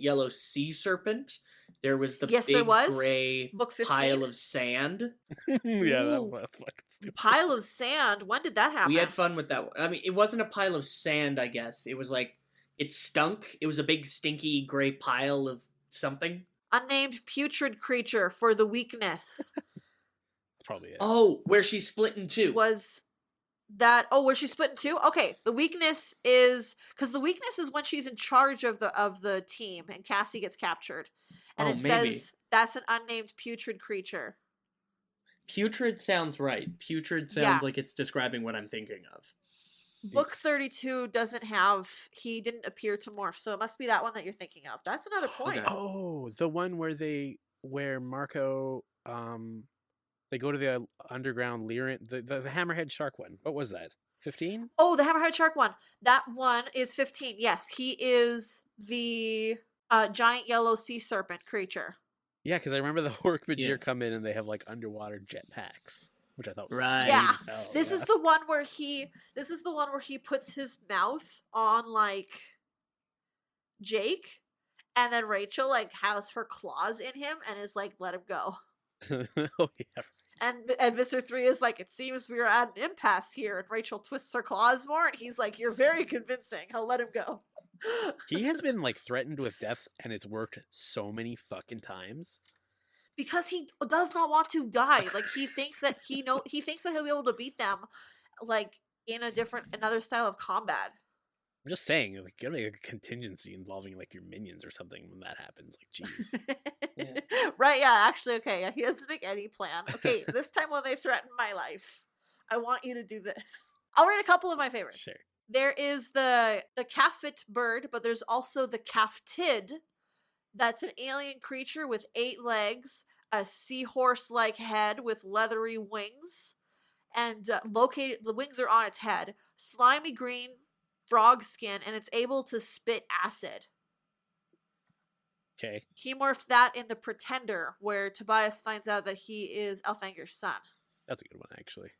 yellow sea serpent. There was the Yes, big there was. gray Book 15. pile of sand. Yeah, Ooh. that's fucking stupid. Pile of sand. When did that happen? We had fun with that one. I mean, it wasn't a pile of sand, I guess. It was like, it stunk. It was a big stinky gray pile of something. Unnamed putrid creature for the weakness. That's probably it. Oh, where she's split in two. Was that where she's split in two? Okay, the weakness is because the weakness is when she's in charge of the team and Cassie gets captured, and it maybe. says that's an unnamed putrid creature. Putrid sounds right. Putrid sounds like it's describing what I'm thinking of. Book 32 doesn't have, he didn't appear to morph, so it must be that one that you're thinking of. That's another point. Okay. Oh, the one where Marco, they go to the underground Lyran, the hammerhead shark one. What was that? 15? Oh, the hammerhead shark one. That one is 15. Yes, he is the giant yellow sea serpent creature. Yeah, because I remember the Dork-Bajir Yeah. come in and they have like underwater jetpacks, which I thought was Right. sweet Yeah. as hell. This is the one where he puts his mouth on like Jake, and then Rachel like has her claws in him and is like, let him go. Oh yeah. And Mr. 3 is like, it seems we are at an impasse here, and Rachel twists her claws more, and he's like, you're very convincing. I'll let him go. He has been like threatened with death, and it's worked so many fucking times. Because he does not want to die. Like he thinks that he'll be able to beat them, like in another style of combat. I'm just saying, like, gotta make a contingency involving like your minions or something when that happens. Like, jeez. Right? Yeah. Actually, okay. Yeah, he doesn't make any plan. Okay, this time when they threaten my life, I want you to do this. I'll read a couple of my favorites. Sure. There is the Kaffit bird, but there's also the Kaftid. That's an alien creature with 8 legs, a seahorse-like head with leathery wings, and the wings are on its head, slimy green frog skin, and it's able to spit acid. Okay. He morphed that in The Pretender, where Tobias finds out that he is Elfanger's son. That's a good one, actually.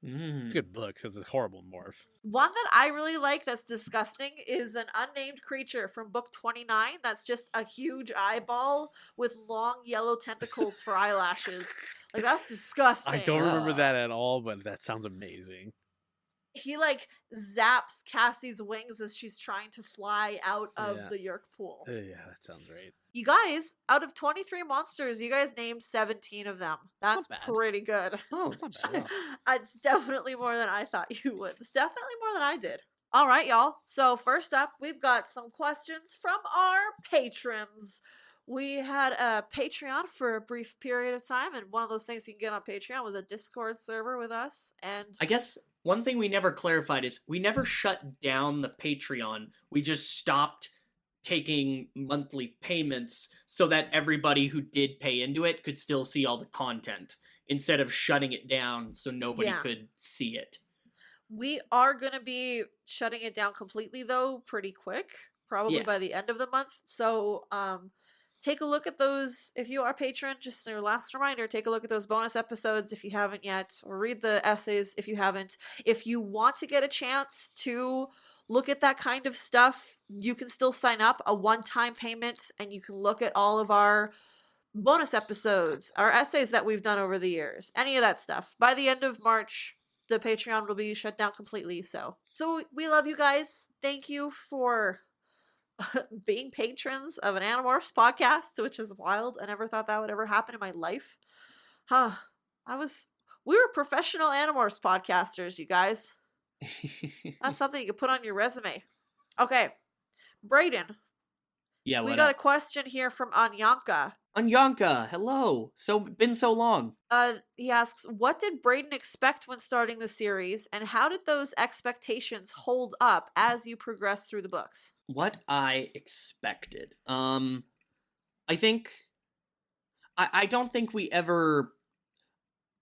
Mm. It's a good book because it's a horrible morph. One that I really like that's disgusting is an unnamed creature from book 29 that's just a huge eyeball with long yellow tentacles for eyelashes. Like, that's disgusting. I don't remember that at all, but that sounds amazing. He, like, zaps Cassie's wings as she's trying to fly out of Yeah. the Yerk pool. Yeah, that sounds right. You guys, out of 23 monsters, you guys named 17 of them. That's not bad. pretty good. Oh, That's not bad. It's definitely more than I thought you would. It's definitely more than I did. All right, y'all. So first up, we've got some questions from our patrons. We had a Patreon for a brief period of time, and one of those things you can get on Patreon was a Discord server with us. And I guess one thing we never clarified is we never shut down the Patreon. We just stopped taking monthly payments so that everybody who did pay into it could still see all the content instead of shutting it down so nobody Yeah. could see it. we are going to be shutting it down completely, though, pretty quick, probably Yeah. by the end of the month. So take a look at those if you are a patron. Just your last reminder, take a look at those bonus episodes if you haven't yet, or read the essays if you haven't. If you want to get a chance to look at that kind of stuff, you can still sign up, a one-time payment, and you can look at all of our bonus episodes, our essays that we've done over the years, any of that stuff. By the end of March, the Patreon will be shut down completely. So we love you guys. We you for being patrons of an Animorphs podcast, which is wild. I never thought that would ever happen in my life. We were professional Animorphs podcasters, you guys. That's something you can put on your resume. Okay, Brayden, Yeah, we what got a up? question here from Anyanka. Anyanka, hello. Been so long. He asks, what did Brayden expect when starting the series, and how did those expectations hold up as you progressed through the books? What I expected. I think I don't think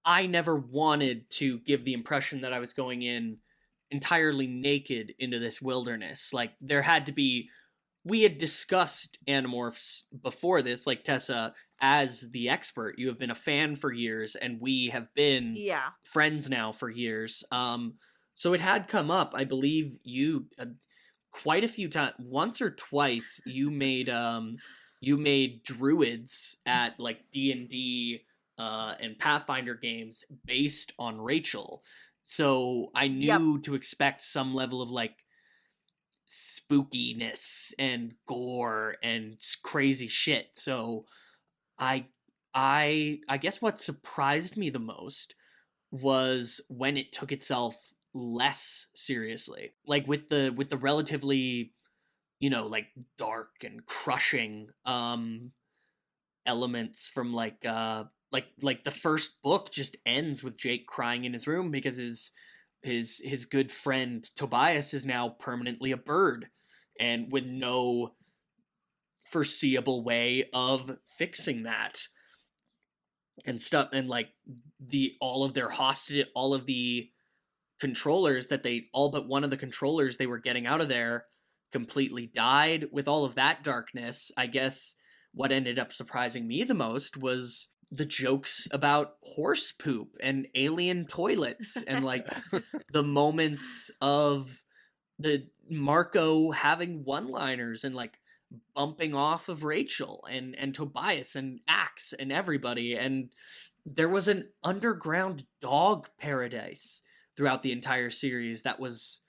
I never wanted to give the impression that I was going in entirely naked into this wilderness. Like, there had to be, we had discussed Animorphs before this, like, Tessa, as the expert. You have been a fan for years, and we have been Yeah. friends now for years. So it had come up. I believe you quite a few times, once or twice, you made druids at like D&D and Pathfinder games based on Rachel. So I knew to expect some level of like spookiness and gore and crazy shit. So I guess what surprised me the most was when it took itself less seriously. Like with the relatively, like dark and crushing elements from like the first book just ends with Jake crying in his room because his good friend Tobias is now permanently a bird, and with no foreseeable way of fixing that and stuff. And like all of the controllers that all but one of the controllers they were getting out of there completely died. With all of that darkness, I guess what ended up surprising me the most was the jokes about horse poop and alien toilets and like the moments of the Marco having one-liners and like bumping off of Rachel and Tobias and Axe and everybody. And there was an underground dog paradise throughout the entire series that was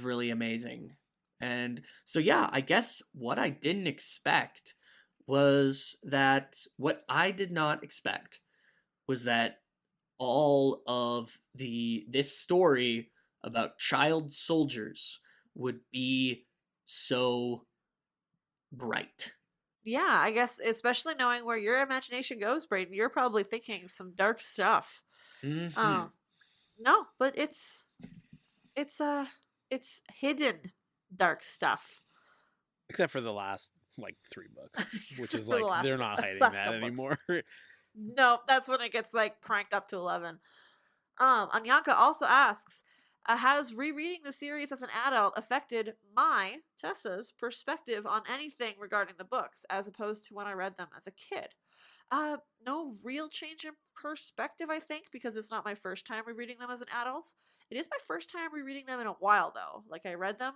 really amazing. And so yeah, I guess what I didn't expect was that what I did not expect was that all of this story about child soldiers would be so bright. Yeah, I guess especially knowing where your imagination goes, Brayden, you're probably thinking some dark stuff. Mm-hmm. No, but it's hidden dark stuff. Except for the last like 3 books, which is For the like last- they're not hiding last that couple books. anymore. No, that's when it gets like cranked up to 11. Anyanka also asks, has rereading the series as an adult affected Tessa's perspective on anything regarding the books as opposed to when I read them as a kid? No real change in perspective, I think, because it's not my first time rereading them as an adult. It is my first time rereading them in a while, though. Like, I read them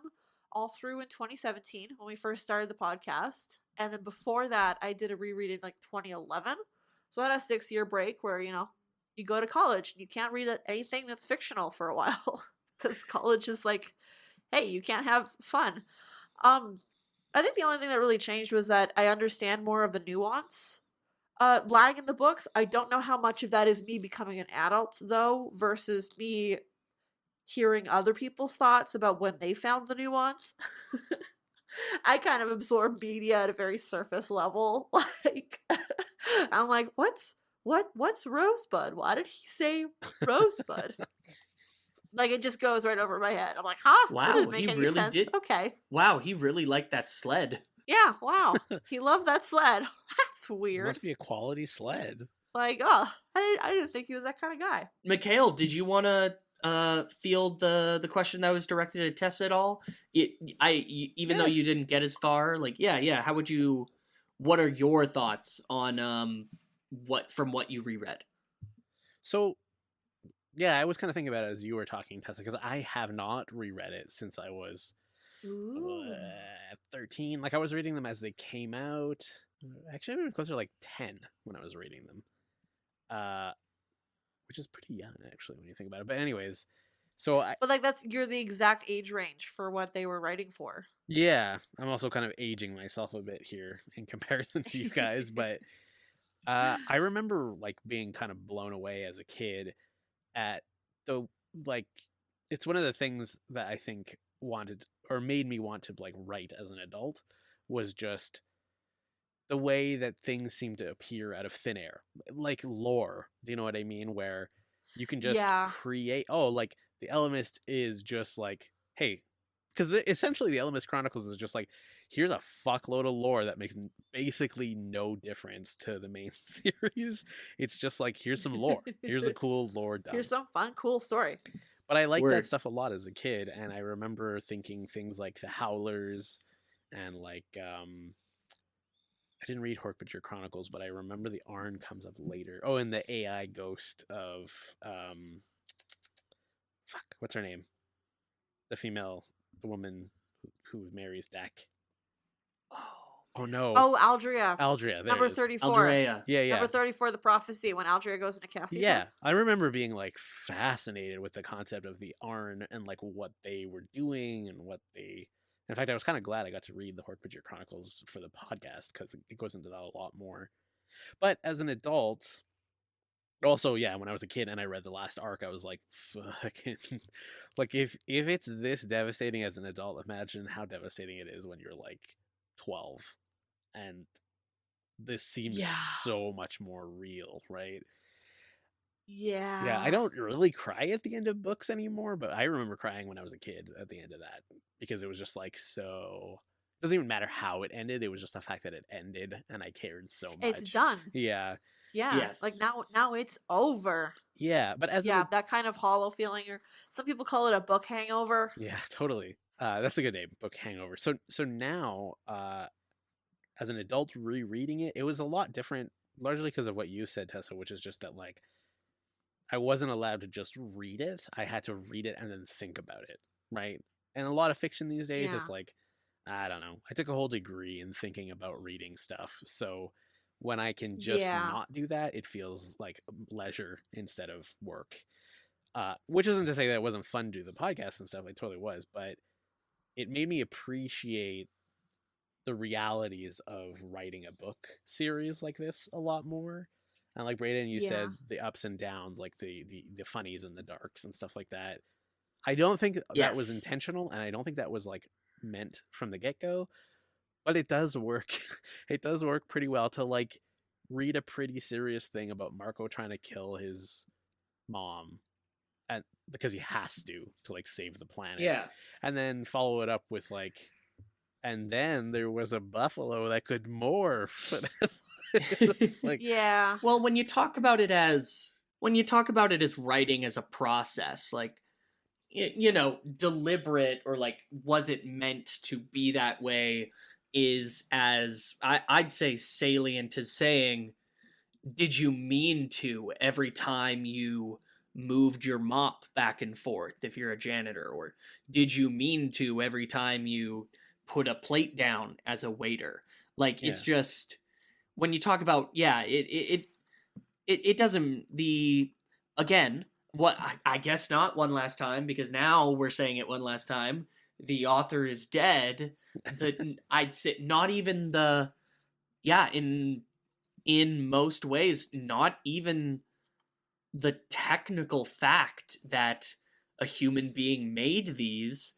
all through in 2017 when we first started the podcast. And then before that, I did a reread in like 2011. So I had a 6-year break where, you go to college and you can't read anything that's fictional for a while. Because college is like, hey, you can't have fun. I think the only thing that really changed was that I understand more of the nuance. Lag in the books, I don't know how much of that is me becoming an adult, though, versus me hearing other people's thoughts about when they found the nuance. I kind of absorb media at a very surface level. Like, I'm like, what's Rosebud? Why did he say Rosebud? Like, it just goes right over my head. I'm like, huh? Wow, That doesn't make he any really sense. did. Okay. Wow, he really liked that sled. Yeah, wow. He loved that sled. That's It weird. must be a quality sled. Like, oh, I didn't think he was that kind of guy. Mikael, did you want to field the question that was directed at Tessa at all? Even though you didn't get as far, like, yeah. What are your thoughts on what you reread? So, yeah, I was kind of thinking about it as you were talking, Tessa, because I have not reread it since I was 13. Like, I was reading them as they came out. Actually, maybe closer to like 10 when I was reading them. Which is pretty young, actually, when you think about it. But anyways, so But like, you're the exact age range for what they were writing for. yeah, I'm also kind of aging myself a bit here in comparison to you guys, but I remember like being kind of blown away as a kid at it's one of the things that I think made me want to like write as an adult was just the way that things seem to appear out of thin air, like lore. Do you know what I mean? Where you can just create. Oh, like the Elemist is just like, hey, because essentially the Elemist Chronicles is just like, here's a fuckload of lore that makes basically no difference to the main series. It's just like, here's some lore. Here's a cool lore dump. Here's some fun, cool story. But I liked that stuff a lot as a kid, and I remember thinking things like the Howlers and like I didn't read Dork-Bajir Chronicles, but I remember the Arn comes up later. Oh, and the AI ghost of what's her name? The woman who marries Dak. Oh no. Oh, Aldrea. Aldrea. Number 34. Aldrea. Yeah. Number 34, the prophecy, when Aldrea goes into Cassie's Yeah, head. I remember being like fascinated with the concept of the Arn and like what they were doing and what they In fact, I was kind of glad I got to read the Dork-Bajir Chronicles for the podcast because it goes into that a lot more. But as an adult, also, yeah, when I was a kid and I read the last arc, I was like, fucking, like if it's this devastating as an adult, imagine how devastating it is when you're like 12, and this seems so much more real, right? Yeah, I don't really cry at the end of books anymore, but I remember crying when I was a kid at the end of that because it was just like so. It doesn't even matter how it ended. It was just the fact that it ended, and I cared so much. It's done. Yeah. Yeah. Yes. Like now it's over. Yeah, but as that kind of hollow feeling, or some people call it a book hangover. yeah, totally. That's a good name, book hangover. So now, as an adult rereading it, it was a lot different, largely because of what you said, Tessa, which is just that like I wasn't allowed to just read it. I had to read it and then think about it, right? And a lot of fiction these days, it's like, I don't know. I took a whole degree in thinking about reading stuff. So when I can just not do that, it feels like leisure instead of work. Which isn't to say that it wasn't fun to do the podcast and stuff. It totally was. But it made me appreciate the realities of writing a book series like this a lot more. And like Brayden, you said the ups and downs, like the funnies and the darks and stuff like that. I don't think that was intentional, and I don't think that was like meant from the get-go, but it does work. It does work pretty well to like read a pretty serious thing about Marco trying to kill his mom, and because he has to like save the planet. Yeah. And then follow it up with like, and then there was a buffalo that could morph. It's like, yeah. Well, when you talk about it as writing as a process, like, you know, deliberate or like, was it meant to be that way, is as I'd say salient as saying, did you mean to every time you moved your mop back and forth if you're a janitor, or did you mean to every time you put a plate down as a waiter? Like, it's just, when you talk about, it doesn't, again, what I guess not one last time, because now we're saying it one last time, the author is dead. I'd say not even in most ways, not even the technical fact that a human being made these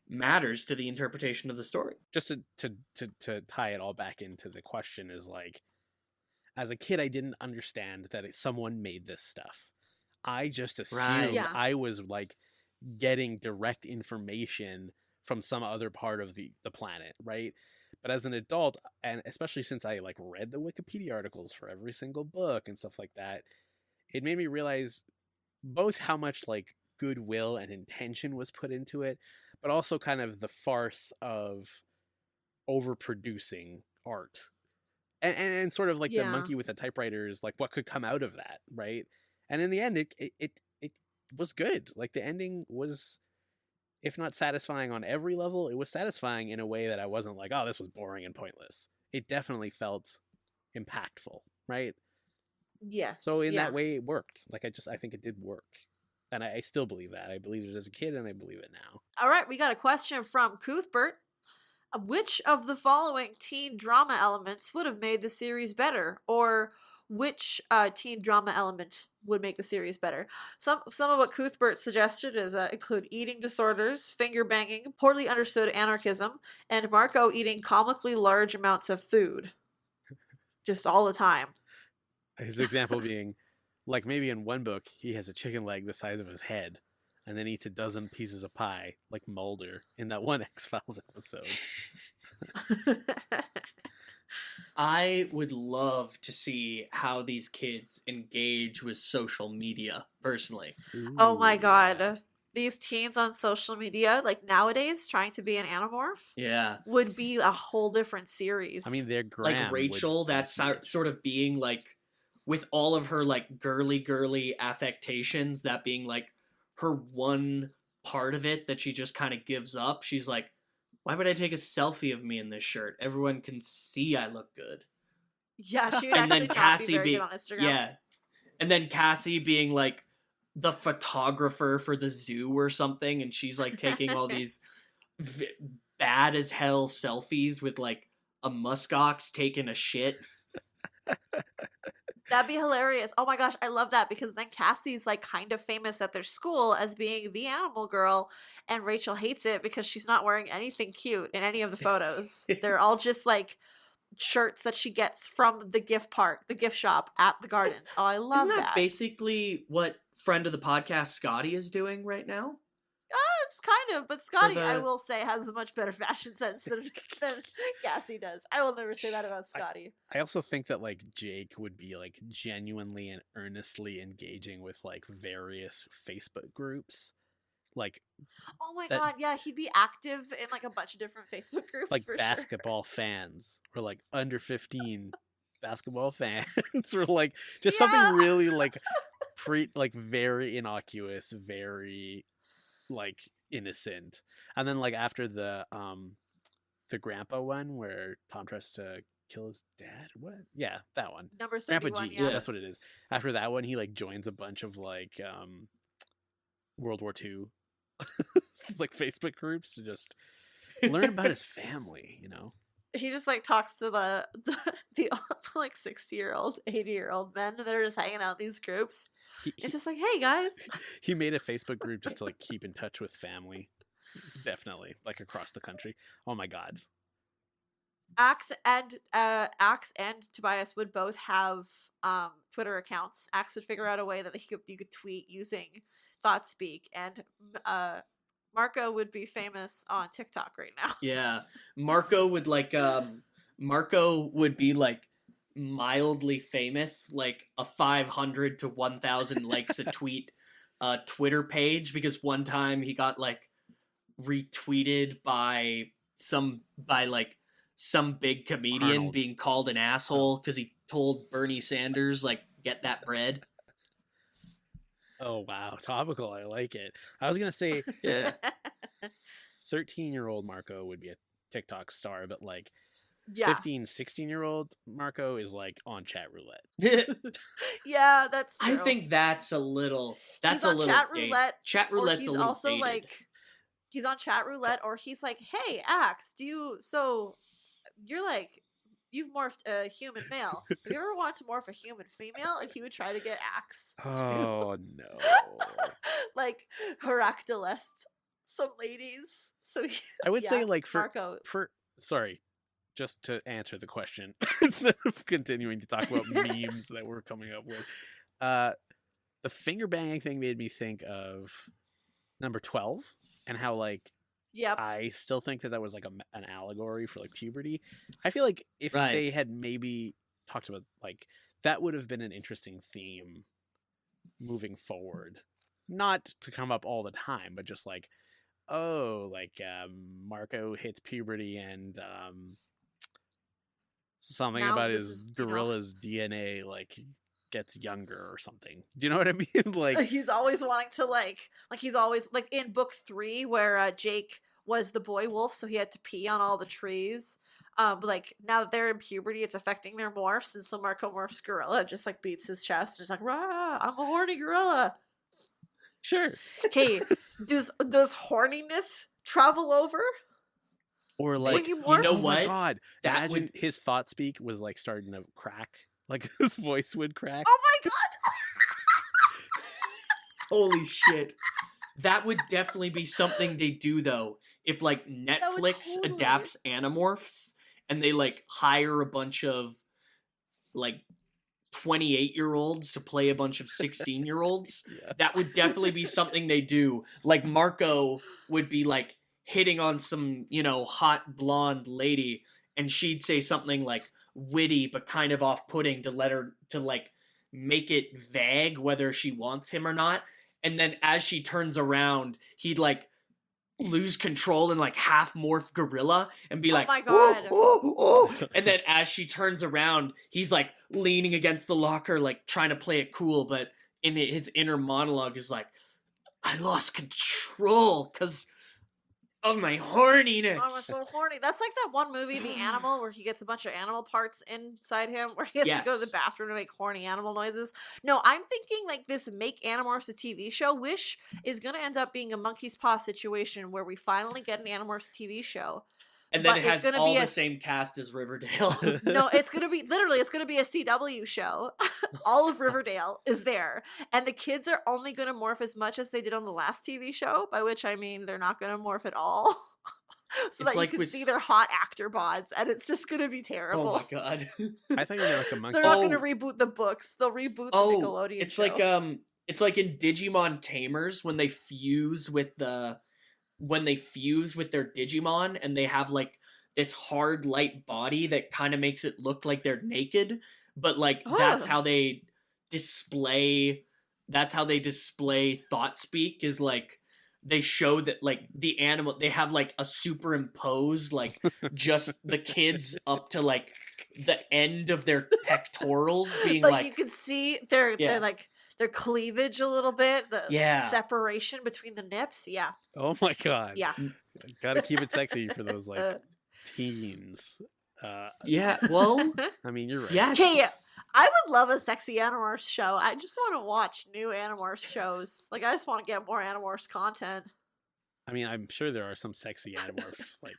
matters to the interpretation of the story. Just to tie it all back into the question is like, as a kid, I didn't understand that someone made this stuff. I just assumed I was like getting direct information from some other part of the planet, right? But as an adult, and especially since I like read the Wikipedia articles for every single book and stuff like that, it made me realize both how much like goodwill and intention was put into it, but also kind of the farce of overproducing art. And sort of like the monkey with the typewriters, like what could come out of that, right? And in the end, it was good. Like the ending was, if not satisfying on every level, it was satisfying in a way that I wasn't like, oh, this was boring and pointless. It definitely felt impactful, right? Yes. So in that way, it worked. Like I think it did work. And I still believe that. I believed it as a kid, and I believe it now. All right, we got a question from Cuthbert. Which of the following teen drama elements would have made the series better? Or which teen drama element would make the series better? Some of what Cuthbert suggested is include eating disorders, finger banging, poorly understood anarchism, and Marco eating comically large amounts of food. Just all the time. His example being, like maybe in one book, he has a chicken leg the size of his head, and then eats a dozen pieces of pie, like Mulder in that one X-Files episode. I would love to see how these kids engage with social media, personally. Ooh, oh my god. These teens on social media, like nowadays, trying to be an Animorph, would be a whole different series. I mean, their like Rachel, that's sort of being like, with all of her like girly affectations, that being like her one part of it that she just kind of gives up. She's like, why would I take a selfie of me in this shirt? Everyone can see I look good. Yeah, she would actually not be very good on Instagram. Yeah. And then Cassie being like the photographer for the zoo or something, and she's like taking all these bad as hell selfies with like a muskox taking a shit. That'd be hilarious. Oh my gosh, I love that, because then Cassie's like kind of famous at their school as being the animal girl, and Rachel hates it because she's not wearing anything cute in any of the photos. They're all just like shirts that she gets from the gift shop at the gardens. Oh, I love Isn't that that. basically what friend of the podcast Scotty is doing right now? It's kind of, but Scotty, the- I will say, has a much better fashion sense than Cassie does. I will never say that about Scotty. I also think that like Jake would be like genuinely and earnestly engaging with like various Facebook groups, like Oh my that- god, yeah, he'd be active in like a bunch of different Facebook groups, like for basketball fans or like under 15 basketball fans or like just Yeah. something really like like very innocuous, very like innocent. And then like after the grandpa one where Tom tries to kill his dad, that one, Number Grandpa 31, G, yeah. that's what it is. After that one he like joins a bunch of like World War II like Facebook groups to just learn about his family, you know. He just like talks to the like 60-year-old, 80-year-old men that are just hanging out in these groups. It's just like, hey guys. He made a Facebook group just to like keep in touch with family. Definitely, like across the country. Oh my god. Axe and Tobias would both have Twitter accounts. Axe would figure out a way that you could tweet using ThoughtSpeak, and Marco would be famous on TikTok right now. Yeah, Marco would be like mildly famous, like a 500 to 1,000 likes a tweet Twitter page, because one time he got like retweeted by some big comedian Arnold. being called an asshole because he told Bernie Sanders like get that bread. Oh wow, topical. I like it. I was gonna say Yeah. 13-year-old Marco would be a TikTok star, but like Yeah. 15, 16-year-old Marco is like on chat roulette. Yeah, that's true. I think that's a little He's on chat dated. roulette, Chat or roulette's he's a little also dated. like he's on chat roulette, or he's like, hey Axe, you're like, you've morphed a human male. Have you ever wanted to morph a human female? And he would try to get Axe to Oh no. like Heractolest some ladies. So I would say yeah, like Marco. sorry, just to answer the question instead of continuing to talk about memes that we're coming up with. The finger banging thing made me think of number 12 and how like Yep. I still think that was like an allegory for like puberty. I feel like if Right. they had maybe talked about like that would have been an interesting theme moving forward. Not to come up all the time, but just like, oh, like Marco hits puberty and something Now about this his is, you know- gorilla's DNA like gets younger or something. Do you know what I mean? Like He's always wanting to like he's always like in book 3 where Jake was the boy wolf, so he had to pee on all the trees. But like now that they're in puberty, it's affecting their morphs, and so Marco morphs gorilla, just like beats his chest, just like, rah, I'm a horny gorilla. sure. Okay, does horniness travel over? Or like, you know oh my what? god, That imagine would- his thought speak was like starting to crack, like his voice would crack. Oh my god! Holy shit. That would definitely be something they do though. If like would Netflix totally- adapts Animorphs and they like hire a bunch of like 28-year-olds to play a bunch of 16-year-olds, Yeah. that would definitely be something they do. Like Marco would be like hitting on some, hot blonde lady, and she'd say something like witty but kind of off-putting to let her to like make it vague whether she wants him or not. And then as she turns around, he'd like lose control and like half morph gorilla and be Oh like, my God. "Ooh." And then as she turns around, he's like leaning against the locker, like trying to play it cool, but his inner monologue is like, I lost control because of my horniness. Oh, I'm so horny. That's like that one movie, The Animal, where he gets a bunch of animal parts inside him, where he has to go to the Yes. bathroom to make horny animal noises. No, I'm thinking like this Make Animorphs a TV show. Wish is going to end up being a monkey's paw situation where we finally get an Animorphs TV show. And then But it it's has gonna all be the a same cast as Riverdale. No, it's going to be literally, it's going to be a CW show. All of Riverdale is there. And the kids are only going to morph as much as they did on the last TV show, by which I mean they're not going to morph at all. So It's that like you can with see their hot actor bods, and it's just going to be terrible. Oh my god. I thought you were like a monkey. They're not going to Oh. reboot the books. They'll reboot the Oh, Nickelodeon it's show. like in Digimon Tamers when they fuse with their Digimon and they have like this hard light body that kind of makes it look like they're naked, but like that's Oh. how they display thought speak, is like they show that like the animal, they have like a superimposed like just the kids up to like the end of their pectorals being like, like you can see their like their cleavage a little bit, the Yeah. separation between the nips. Yeah. Oh my god. Yeah. Gotta keep it sexy for those like Uh, teens. yeah, well, I mean, you're right. yes. Okay, I would love a sexy Animorphs show. I just want to watch new Animorphs shows. Like, I just want to get more Animorphs content. I mean, I'm sure there are some sexy Animorph like.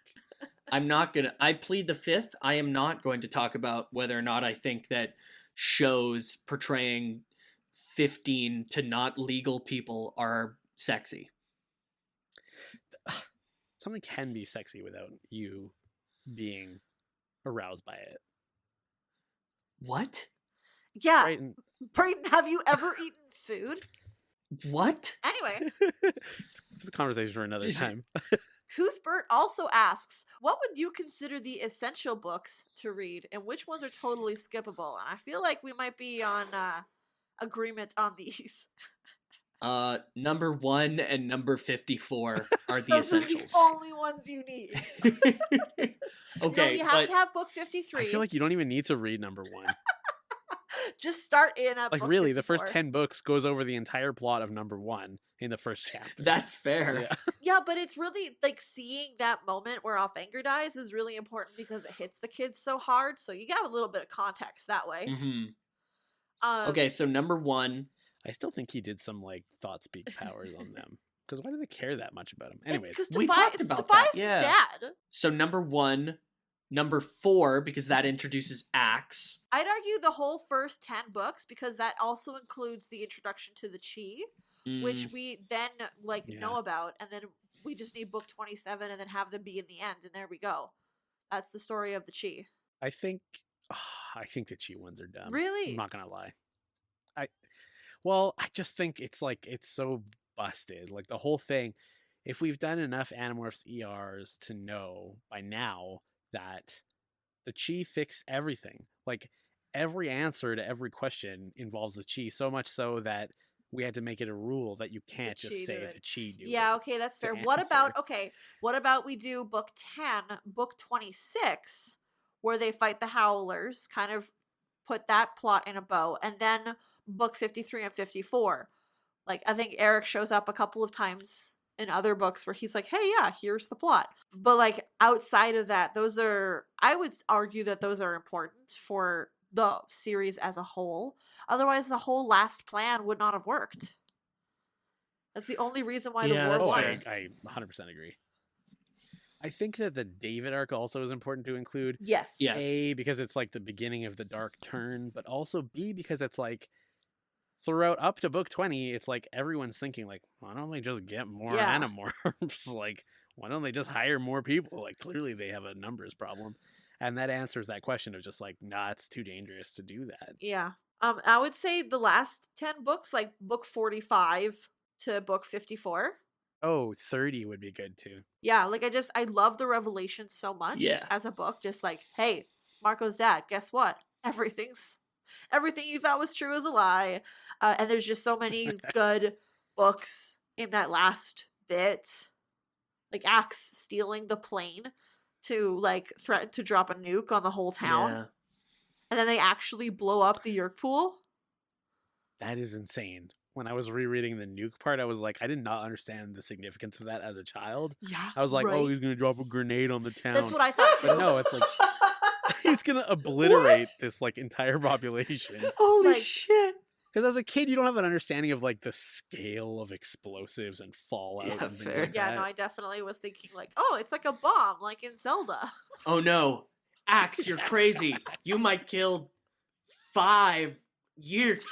I plead the fifth. I am not going to talk about whether or not I think that shows portraying 15 to not legal people are sexy. Something can be sexy without you being aroused by it. What? Yeah. Right? And Brayden, have you ever eaten food? What? Anyway, it's a conversation for another Just- time. Cuthbert also asks, what would you consider the essential books to read, and which ones are totally skippable? And I feel like we might be on agreement on these. Number 1 and number 54 are the Those are essentials. the only ones you need. Okay, you have but to have book 53. I feel like you don't even need to read number 1. Just start in at Like book really, the first 54. 10 books goes over the entire plot of number 1 in the first chapter. that's fair. Yeah. Yeah, but it's really like seeing that moment where Alfengar dies is really important because it hits the kids so hard. So you got a little bit of context that way. hmm Um, Okay, so number 1. I still think he did some like thought speak powers on them. Because why do they care that much about him? Anyways, because we talked about Tobias that, yeah. dad. So number 1, number 4, because that introduces Axe. I'd argue the whole first 10 books because that also includes the introduction to the Chi, which Mm, we then like know Yeah. about, and then we just need book 27 and then have them be in the end, and there we go. That's the story of the Chi. I think the Chi ones are dumb. Really? I'm not gonna lie. I just think it's like it's so busted. Like the whole thing. If we've done enough Animorphs ERs to know by now that the Chi fix everything. Like every answer to every question involves the Chi, so much so that we had to make it a rule that you can't Chi just say do it. the Chi do Yeah, it. okay, that's to fair. What about answer. what about we do book 10, book 26, where they fight the Howlers, kind of put that plot in a bow, and then book 53 and 54. Like, I think Eric shows up a couple of times in other books where he's like, hey, yeah, here's the plot. But, like, outside of that, I would argue that those are important for the series as a whole. Otherwise, the whole last plan would not have worked. That's the only reason why Yeah, the war that's won. fair. I 100% agree. I think that the David arc also is important to include. Yes. Yes. A, because it's like the beginning of the dark turn, but also B, because it's like throughout up to book 20, it's like everyone's thinking like, why don't they just get more Yeah. Animorphs? Like, why don't they just hire more people? Like, clearly they have a numbers problem. And that answers that question of just like, nah, it's too dangerous to do that. Yeah. I would say the last 10 books, like book 45 to book 54. Oh, 30 would be good too. Yeah, like I love the revelation so much Yeah. as a book. Just like, hey, Marco's dad, guess what? Everything you thought was true is a lie. And there's just so many good books in that last bit. Like Axe stealing the plane to like threaten to drop a nuke on the whole town. Yeah. And then they actually blow up the Yerk pool. That is insane. when I was rereading the nuke part, I was like, I did not understand the significance of that as a child. Yeah. I was like, oh, right. he's gonna drop a grenade on the town. That's what I thought too. But no, it's like he's gonna obliterate this like entire population. Holy Like- shit! Because as a kid, you don't have an understanding of like the scale of explosives and fallout Yeah, and things fair. like Yeah, that. no, I definitely was thinking like, oh, it's like a bomb, like in Zelda. Oh no, Axe, you're crazy. You might kill 5 Yeerks.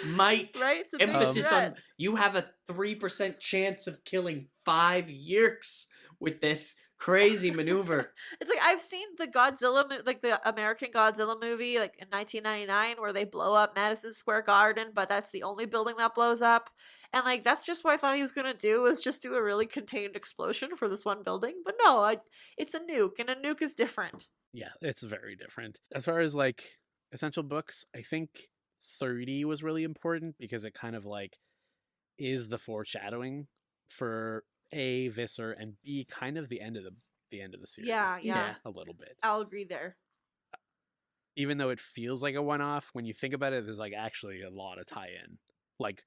Might. Right? It's a big Emphasis threat. on you have a 3% chance of killing 5 Yeerks with this crazy maneuver. It's like I've seen the Godzilla, like the American Godzilla movie, like in 1999, where they blow up Madison Square Garden, but that's the only building that blows up. And like that's just what I thought he was gonna do, was just do a really contained explosion for this one building. But no, it's a nuke, and a nuke is different. Yeah, it's very different. As far as like essential books, I think 30 was really important because it kind of like is the foreshadowing for A, Visser, and B, kind of the end of the series. Yeah. A little bit. I'll agree there. Even though it feels like a one-off, when you think about it, there's like actually a lot of tie-in, like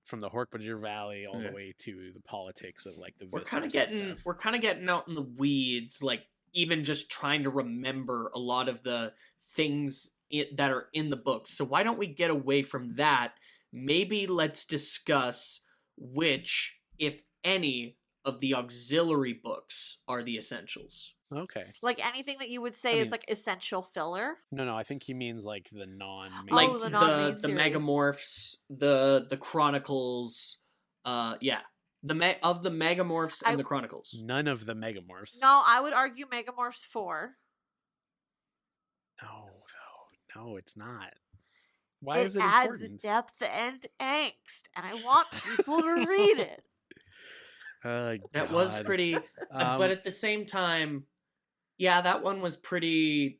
from the Dork-Bajir Valley all Yeah. the way to the politics of like the We're Vissers kind of and getting stuff. out in the weeds, like even just trying to remember a lot of the things that are in the books. So why don't we get away from that? Maybe let's discuss which, if any, of the auxiliary books are the essentials. Okay. Like anything that you would say I is mean- like essential filler. No, I think he means like the non-main Like the series. non-main the series. Megamorphs, the Chronicles, yeah. The Megamorphs and I- the Chronicles. None of the Megamorphs. No, I would argue Megamorphs 4. No, it's not. Why it is it adds important? depth and angst, and I want people to read it. That was God. pretty, but at the same time, yeah, that one was pretty.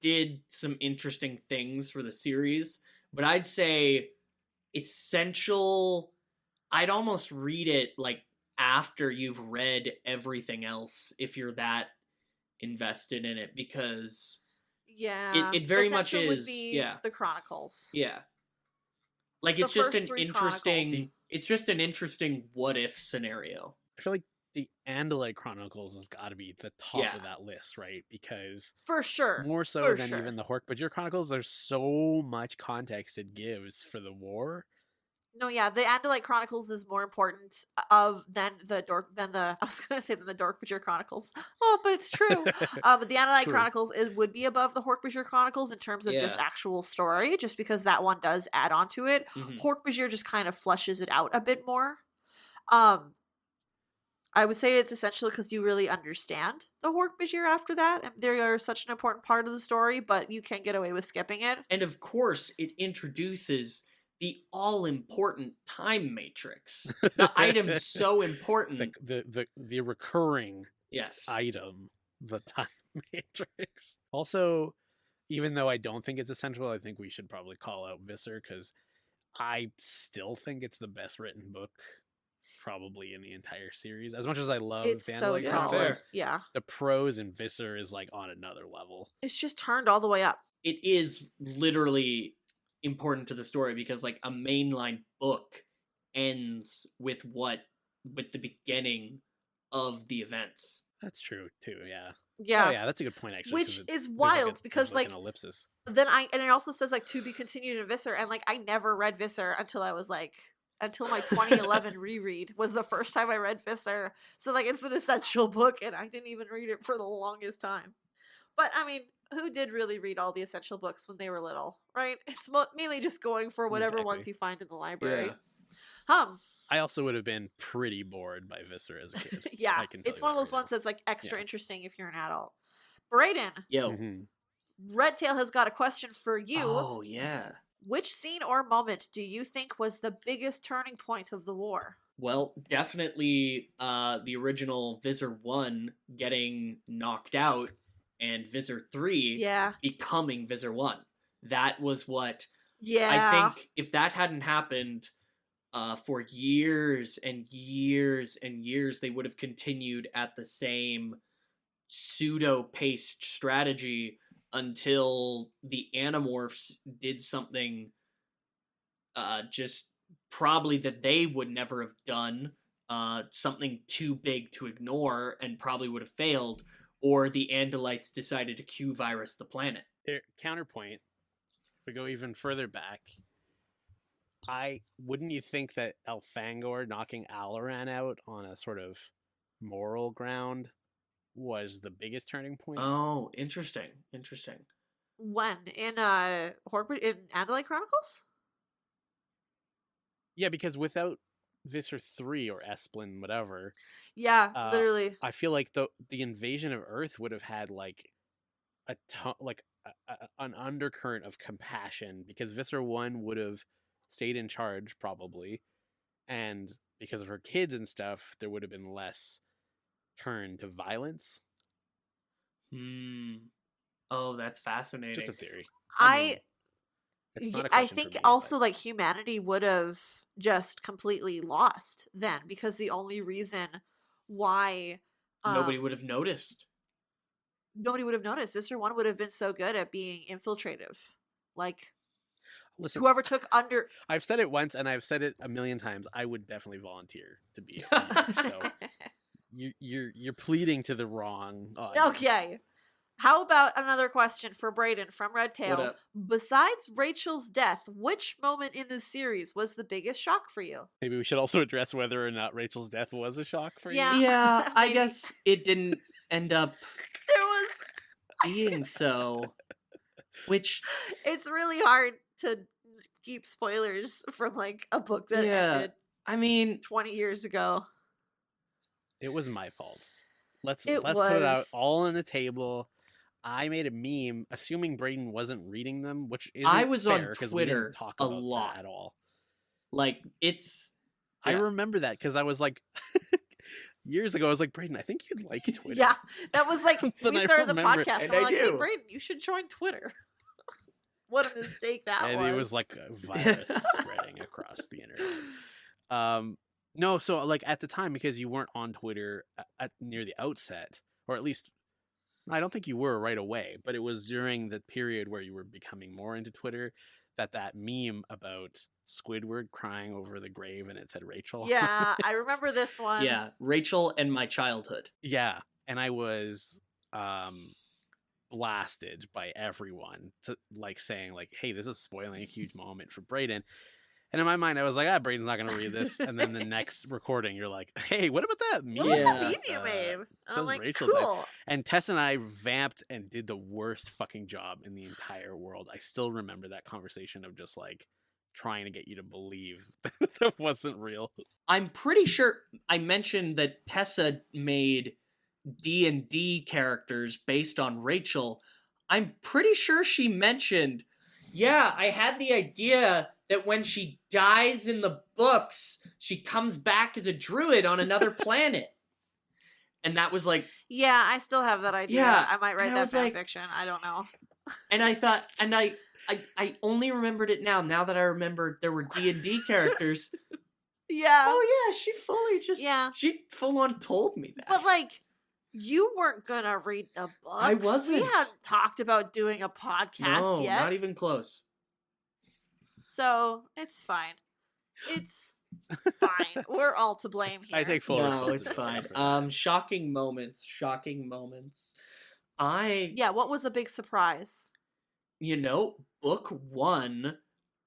Did some interesting things for the series, but I'd say essential. I'd almost read it like after you've read everything else if you're that invested in it, because Yeah, it very much Essential would is, be yeah. the Chronicles. yeah, like The it's just first an 3 interesting. Chronicles. It's just an interesting what if scenario. I feel like the Andalite Chronicles has got to be the top Yeah. of that list, right? Because For sure. more so for than sure. even the Dork-Bajir Chronicles, there's so much context it gives for the war. No, yeah, the Andalite Chronicles is more important than the Dork-Bajir Chronicles. Oh, but it's true. But the Andalite True. Chronicles would be above the Dork-Bajir Chronicles in terms of just Yeah. actual story, just because that one does add on to it. Mhm. Dork-Bajir just kind of fleshes it out a bit more. I would say it's essentially because you really understand the Dork-Bajir after that, and they are such an important part of the story, but you can't get away with skipping it. And of course, it introduces the all-important time matrix. The item's so important. The recurring Yes. item, the time matrix. Also, even though I don't think it's essential, I think we should probably call out Visser because I still think it's the best written book probably in the entire series. As much as I love It's the so Andalite Yeah, solid. Chronicles, fair. Yeah. the prose in Visser is like on another level. It's just turned all the way up. It is literally important to the story because like a mainline book ends with the beginning of the events. That's true too, yeah. Yeah. Oh yeah, that's a good point actually. 'cause Which it- is there's wild a- because there's like an ellipsis. then and it also says like to be continued in Visser, and like I never read Visser until my 2011 reread was the first time I read Visser. So like it's an essential book and I didn't even read it for the longest time. But I mean, who did really read all the essential books when they were little, right? It's mainly just going for whatever ones Exactly. you find in the library. Yeah. I also would have been pretty bored by Visser as a kid. Yeah, I can tell it's you one of that those right ones that's like extra Yeah. interesting if you're an adult. Brayden, Yo. Mhm. Redtail has got a question for you. Oh yeah. Which scene or moment do you think was the biggest turning point of the war? Well, definitely the original Visor 1 getting knocked out and Visor 3 Yeah. becoming Visor 1. That was what Yeah. I think if that hadn't happened for years and years and years, they would have continued at the same pseudo-paced strategy until the Animorphs did something just probably that they would never have done something too big to ignore and probably would have failed, or the Andalites decided to Q-virus the planet. Counterpoint, if we go even further back, wouldn't you think that Elfangor knocking Alaran out on a sort of moral ground was the biggest turning point? Oh, interesting. When? In in Andalite Chronicles? Yeah, because without Visser 3 or Esplin, whatever, Yeah, literally. I feel like the invasion of Earth would have had like an undercurrent of compassion, because Visser 1 would have stayed in charge probably, and because of her kids and stuff, there would have been less turn to violence. Oh, that's fascinating. Just a theory. It's not a I question think for me, also but- like humanity would have just completely lost then, because the only reason why Nobody would have noticed. Visser 1 would have been so good at being infiltrative. Like, Listen, whoever took under I've said it once and I've said it a million times. I would definitely volunteer to be a leader, so you're pleading to the wrong audience. Okay. How about another question for Brayden from Red What Tail? up? Besides Rachel's death, which moment in this series was the biggest shock for you? Maybe we should also address whether or not Rachel's death was a shock for Yeah. you. Yeah, I Maybe. guess it didn't end up There was being so. Which, it's really hard to keep spoilers from like a book that Yeah. ended I mean, 20 years ago. It was my fault. Let's It put it out was. all on the table. I made a meme, assuming Brayden wasn't reading them, which isn't I was on fair because we Twitter didn't talk a about lot. that at all. like, it's. I Yeah. remember that because I was like, years ago, I was like, Brayden, I think you'd like Twitter. Yeah, that was like Then we I started the remember it, podcast. and And we're I like, hey, do. Brayden, you should join Twitter. What a mistake that And was. it was like a virus spreading across the internet. No, so like at the time, because you weren't on Twitter near the outset, or at least I don't think you were right away, but it was during the period where you were becoming more into Twitter that meme about Squidward crying over the grave and it said Rachel. Yeah, I remember this one. Yeah, Rachel and my childhood. Yeah, and I was blasted by everyone to like saying like, "Hey, this is spoiling a huge moment for Brayden." And in my mind, I was like, Brayden's not going to read this. And then the next recording, you're like, hey, what about that meme? What Yeah. a meme you made? And says I'm like, Rachel died. cool. And Tess and I vamped and did the worst fucking job in the entire world. I still remember that conversation of just like trying to get you to believe that wasn't real. I'm pretty sure I mentioned that Tessa made D&D characters based on Rachel. I'm pretty sure she mentioned, yeah, I had the idea that when she dies in the books, she comes back as a druid on another planet. And that was like, Yeah, I still have that idea. Yeah, I might write and I that was like- fanfiction. I don't know. and I thought, and I only remembered it now that I remembered there were D&D characters. Yeah. Oh yeah, she fully just, Yeah. she full on told me that. But like, you weren't gonna read the books. I wasn't. We hadn't talked about doing a podcast no, yet. not even close. So it's fine. It's fine. We're all to blame here. I take full No, it's responsibility fine. for that. Shocking moments. I, Yeah, what was a big surprise? book 1,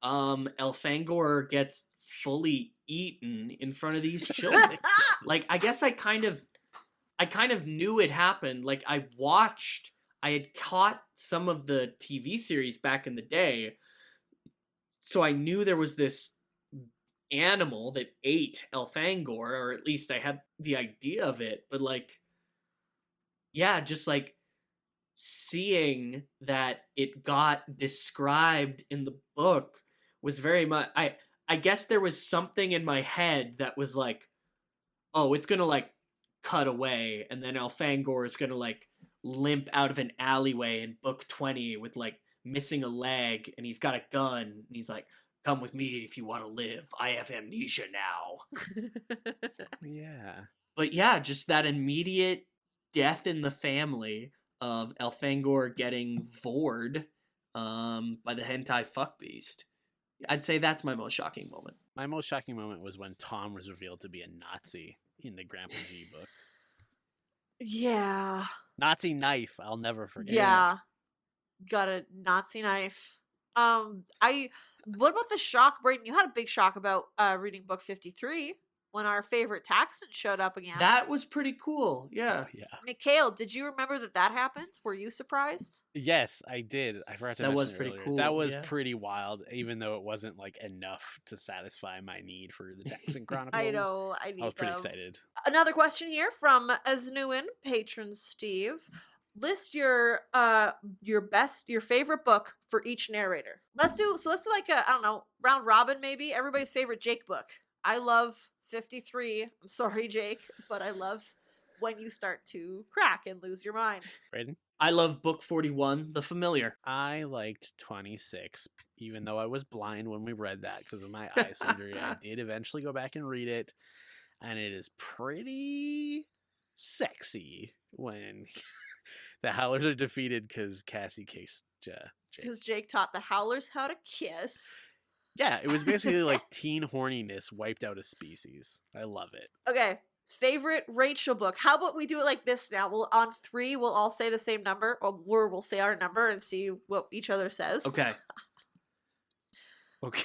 Elfangor gets fully eaten in front of these children. Like, I guess I kind of knew it happened. Like, I had caught some of the TV series back in the day, so I knew there was this animal that ate Elfangor, or at least I had the idea of it, but like, yeah, just like seeing that it got described in the book was very much, I guess there was something in my head that was like, oh, it's gonna like cut away, and then Elfangor is gonna like limp out of an alleyway in book 20 with like missing a leg, and he's got a gun, and he's like, come with me if you want to live. I have amnesia now. Yeah. But yeah, just that immediate death in the family of Elfangor getting vored by the hentai fuck beast. I'd say that's my most shocking moment. My most shocking moment was when Tom was revealed to be a Nazi in the Grandpa G book. Yeah. Nazi knife, I'll never forget. Yeah. Got a Nazi knife. What about the shock, Brayden? You had a big shock about reading book 53 when our favorite Taxon showed up again. That was pretty cool. Yeah. Yeah. Mikael, did you remember that happened? Were you surprised? Yes, I did. I forgot to That mention was it pretty earlier. cool, That was yeah. pretty wild, even though it wasn't like enough to satisfy my need for the Taxon Chronicles. I know. I need I was pretty them. excited. Another question here from Asnuin, patron Steve. List your favorite book for each narrator. Let's do like a, I don't know, round robin maybe. Everybody's favorite Jake book. I love 53. I'm sorry, Jake, but I love when you start to crack and lose your mind. Brayden? I love book 41, The Familiar. I liked 26, even though I was blind when we read that because of my eye surgery. I did eventually go back and read it, and it is pretty sexy when the Howlers are defeated because Cassie kissed Jake. Because Jake taught the Howlers how to kiss. Yeah, it was basically like teen horniness wiped out a species. I love it. Okay, favorite Rachel book. How about we do it like this now? We'll on 3, we'll all say the same number, or we'll say our number and see what each other says. Okay. Okay.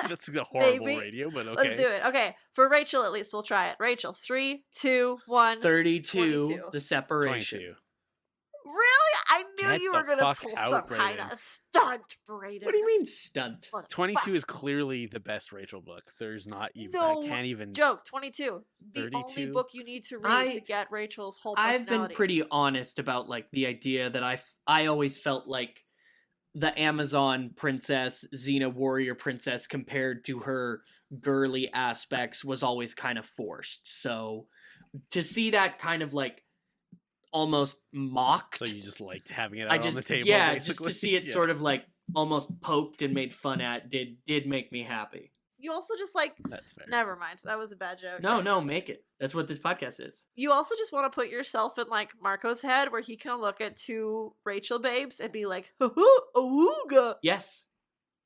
That's a horrible Maybe. radio, but okay. Let's do it. Okay, for Rachel at least, we'll try it. Rachel, 3, 2, 1. 32, 22. The Separation. 22. Really? I knew Get you the were gonna fuck pull out, some kind Brayden. of stunt, Brayden. What do you mean stunt? Motherfucker. 22 is clearly the best Rachel book. There's not even. No I can't even. joke. 22. The 32? only book you need to read to get Rachel's whole personality. I've been pretty honest about like the idea that I always felt like the Amazon princess, Xena warrior princess, compared to her girly aspects was always kind of forced. So to see that kind of like almost mocked, So you just liked having it out on the table. yeah, basically. just to see it Yeah. sort of like almost poked and made fun at did make me happy. You also just like. That's fair. Never mind. That was a bad joke. No, make it. That's what this podcast is. You also just want to put yourself in like Marco's head where he can look at 2 Rachel babes and be like, awooga. Yes.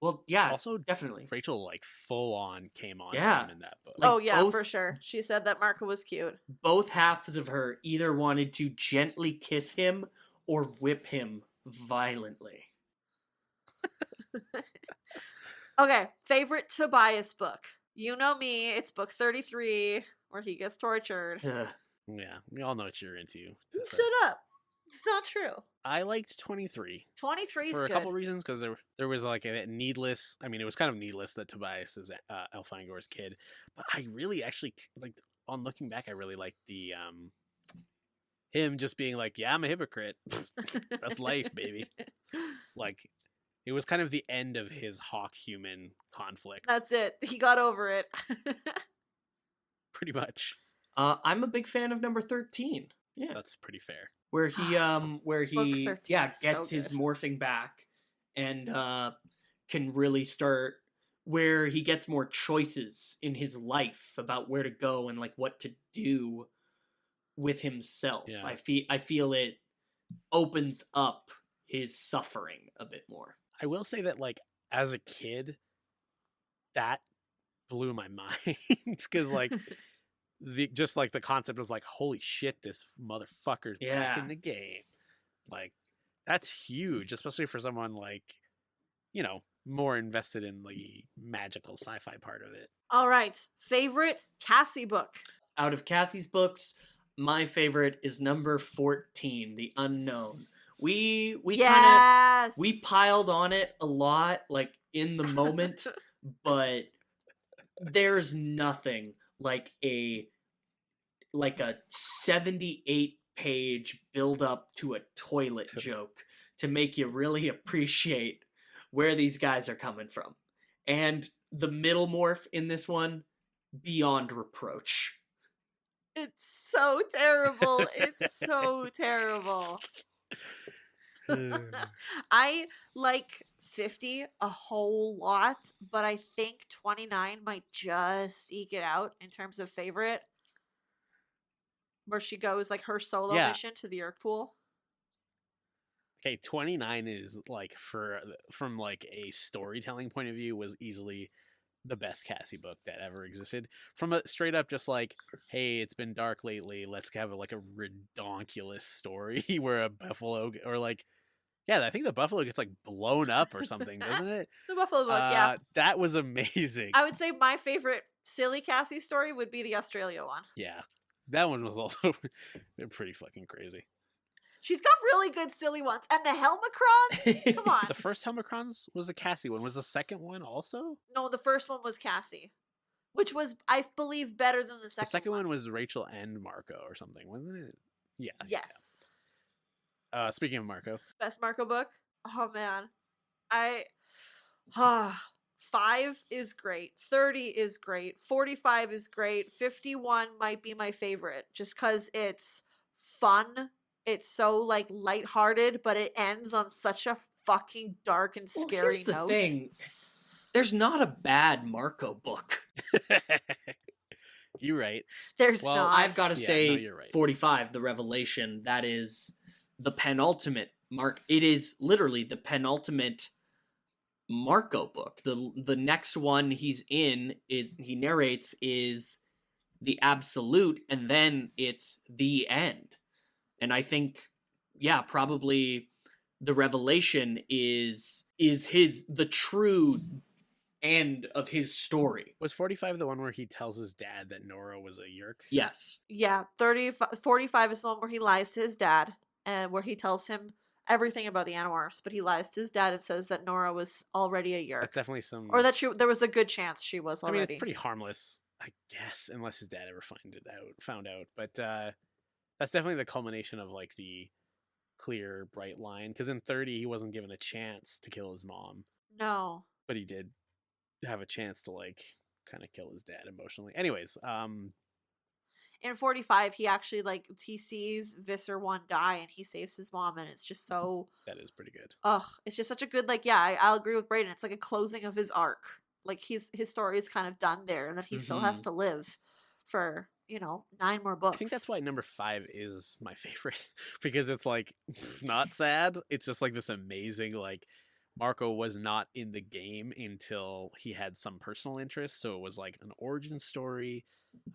Well, yeah, Also, definitely. Rachel like full on came on Yeah. him in that book. Like, Oh yeah, both- for sure. She said that Marco was cute. Both halves of her either wanted to gently kiss him or whip him violently. Okay, favorite Tobias book. You know me, it's book 33 where he gets tortured. Ugh. Yeah, we all know what you're into. Shut up. It's not true. I liked 23 23 is for a good. couple reasons because there was like a needless. I mean, it was kind of needless that Tobias is Elfangor's kid, but I really actually like on looking back, I really liked the him just being like, yeah, I'm a hypocrite. That's life, baby. Like it was kind of the end of his hawk human conflict, That's it. He got over it. pretty much. I'm a big fan of number 13. Yeah. That's pretty fair. Where he Book 13 is gets so his good. morphing back and can really start where he gets more choices in his life about where to go and like what to do with himself. Yeah. I feel it opens up his suffering a bit more. I will say that like as a kid, that blew my mind because like just like the concept was like, holy shit, this motherfucker's back Yeah. in the game. Like that's huge, especially for someone like, you know, more invested in the magical sci-fi part of it. All right, favorite Cassie book. Out of Cassie's books, my favorite is number 14, The Unknown. We kind of Yes. we piled on it a lot like in the moment, but there's nothing like a 78-page build up to a toilet joke to make you really appreciate where these guys are coming from. And the middle morph in this one, beyond reproach. It's so terrible. It's so terrible. I like 50 a whole lot, but I think 29 might just eke it out in terms of favorite. Where she goes like her solo Yeah. mission to the Urk pool. Okay, 29 is like from like a storytelling point of view was easily the best Cassie book that ever existed. From a straight up just like, hey, it's been dark lately, let's have like a redonkulous story where a buffalo or like I think the buffalo gets like blown up or something, doesn't it? The Buffalo book, yeah. That was amazing. I would say my favorite silly Cassie story would be the Australia one. Yeah. That one was also they're pretty fucking crazy. She's got really good silly ones. And the Helmicrons? Come on. The first Helmicrons was a Cassie one. Was the second one also? No, the first one was Cassie. Which was, I believe, better than the second one. The second one was Rachel and Marco or something, wasn't it? Yeah. Yes. Yeah. Speaking of Marco. Best Marco book? Oh, man. 5 is great. 30 is great. 45 is great. 51 might be my favorite just because it's fun. It's so like lighthearted, but it ends on such a fucking dark and scary here's the note. thing. There's not a bad Marco book. You're right. There's Well, not. I've got to say, no, you're right. 45, the Revelation, that is the penultimate Mark. It is literally the penultimate Marco book. The next one he's in he narrates is the absolute, and then it's the end. And I think, yeah, probably the Revelation is the true end of his story. Was 45 the one where he tells his dad that Nora was a Yerk? Yes. Yeah, 45 is the one where he lies to his dad, and where he tells him everything about the Animorphs, but he lies to his dad and says that Nora was already a Yerk. That's definitely some... Or that there was a good chance she was already. I mean, it's pretty harmless, I guess, unless his dad ever found out. But that's definitely the culmination of like the clear, bright line. Because in 30, he wasn't given a chance to kill his mom. No. But he did have a chance to like kind of kill his dad emotionally. Anyways, in 45, he actually he sees Visser 1 die and he saves his mom, and it's just so... That is pretty good. It's just such a good, I'll agree with Brayden. It's like a closing of his arc. Like his story is kind of done there, and that he still has to live for, 9 more books. I think that's why number 5 is my favorite, because it's like not sad. It's just like this amazing, like, Marco was not in the game until he had some personal interest. So it was like an origin story,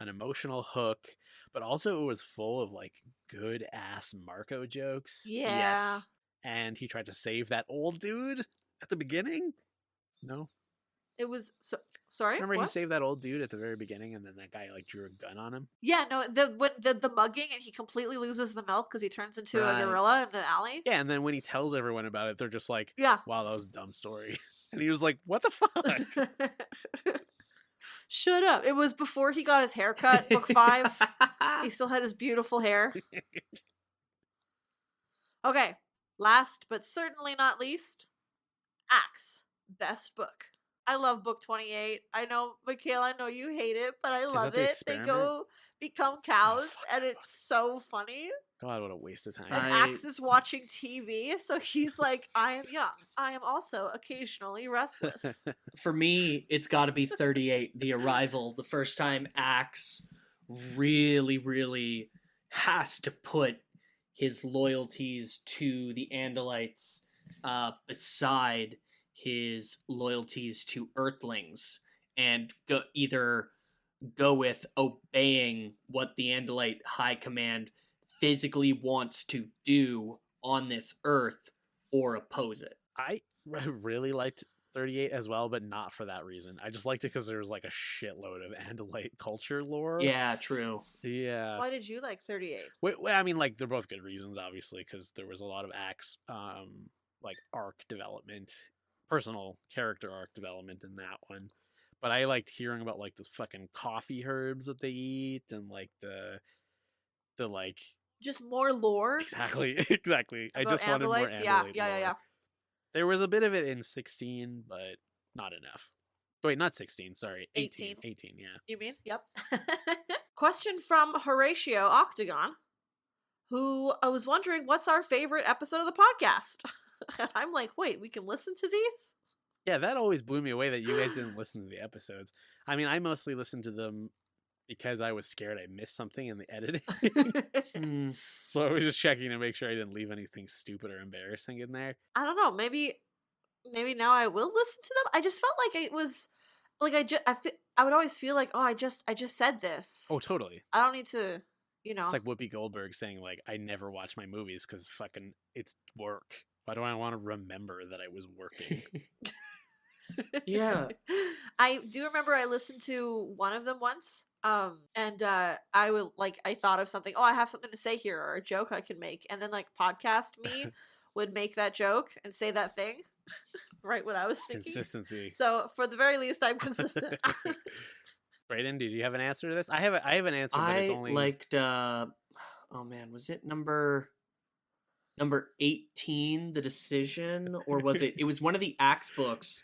an emotional hook, but also it was full of like good ass Marco jokes. Yeah. Yes. And he tried to save that old dude at the beginning. No. It was sorry. Remember what? he saved that old dude at the very beginning, and then that guy like drew a gun on him. Yeah, no, the mugging, and he completely loses the milk because he turns into a gorilla in the alley. Yeah, and then when he tells everyone about it, they're just like, Yeah. Wow, that was a dumb story. And he was like, what the fuck? Shut up. It was before he got his haircut, book 5. He still had his beautiful hair. Okay, last but certainly not least, Axe, best book. I love book 28. I know, Mikael, I know you hate it, but I love the it. They experiment? go become cows, fuck and it's so funny. God, what a waste of time. And Axe is watching TV, so he's like, I am young. I am also occasionally restless. For me, it's got to be 38, The Arrival. The first time Axe really, really has to put his loyalties to the Andalites beside his loyalties to Earthlings, and either go with obeying what the Andalite High Command physically wants to do on this earth, or oppose it. I really liked 38 as well, but not for that reason. I just liked it because there was like a shitload of Andalite culture lore. Yeah, true. Yeah. Why did you like 38? I mean, like, they're both good reasons, obviously, because there was a lot of Axe, like, arc development, personal character arc development in that one. But I liked hearing about, like, the fucking coffee herbs that they eat, and, like, the like... Just more lore? Exactly. I About just wanted more Andalites? Andalite Yeah. lore. There was a bit of it in 16, but not enough. Wait, not 16, sorry. 18, yeah. You mean? Yep. Question from Horatio Octagon, who I was wondering, what's our favorite episode of the podcast? And I'm like, wait, we can listen to these? Yeah, that always blew me away that you guys didn't listen to the episodes. I mean, I mostly listened to them because I was scared I missed something in the editing. Hmm. So I was just checking to make sure I didn't leave anything stupid or embarrassing in there. I don't know. Maybe now I will listen to them. I just felt like it was like I would always feel like, oh, I just said this. Oh, totally. I don't need to, you know. It's like Whoopi Goldberg saying, like, I never watch my movies because fucking it's work. Why do I want to remember that I was working? Yeah. I do remember I listened to one of them once. And I thought of something, oh, I have something to say here or a joke I can make. And then like podcast me would make that joke and say that thing. Right what I was thinking. Consistency. So for the very least, I'm consistent. Brayden, do you have an answer to this? I have an answer, but it's only liked oh man, was it number 18, The Decision, or was it was one of the Axe books.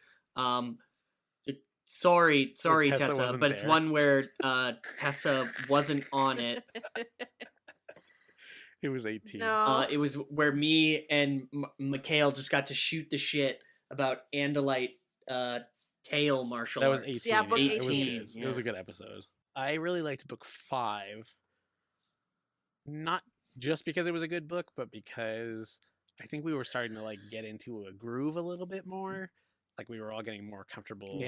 Sorry Tessa Tessa, wasn't but it's there. one where Tessa wasn't on it. it was 18. No. It was where me and Mikael just got to shoot the shit about Andalite tail martial That was arts. 18. Yeah, book It was 18. good. It was a good episode. I really liked book 5. Not just because it was a good book, but because I think we were starting to like get into a groove a little bit more. Like we were all getting more comfortable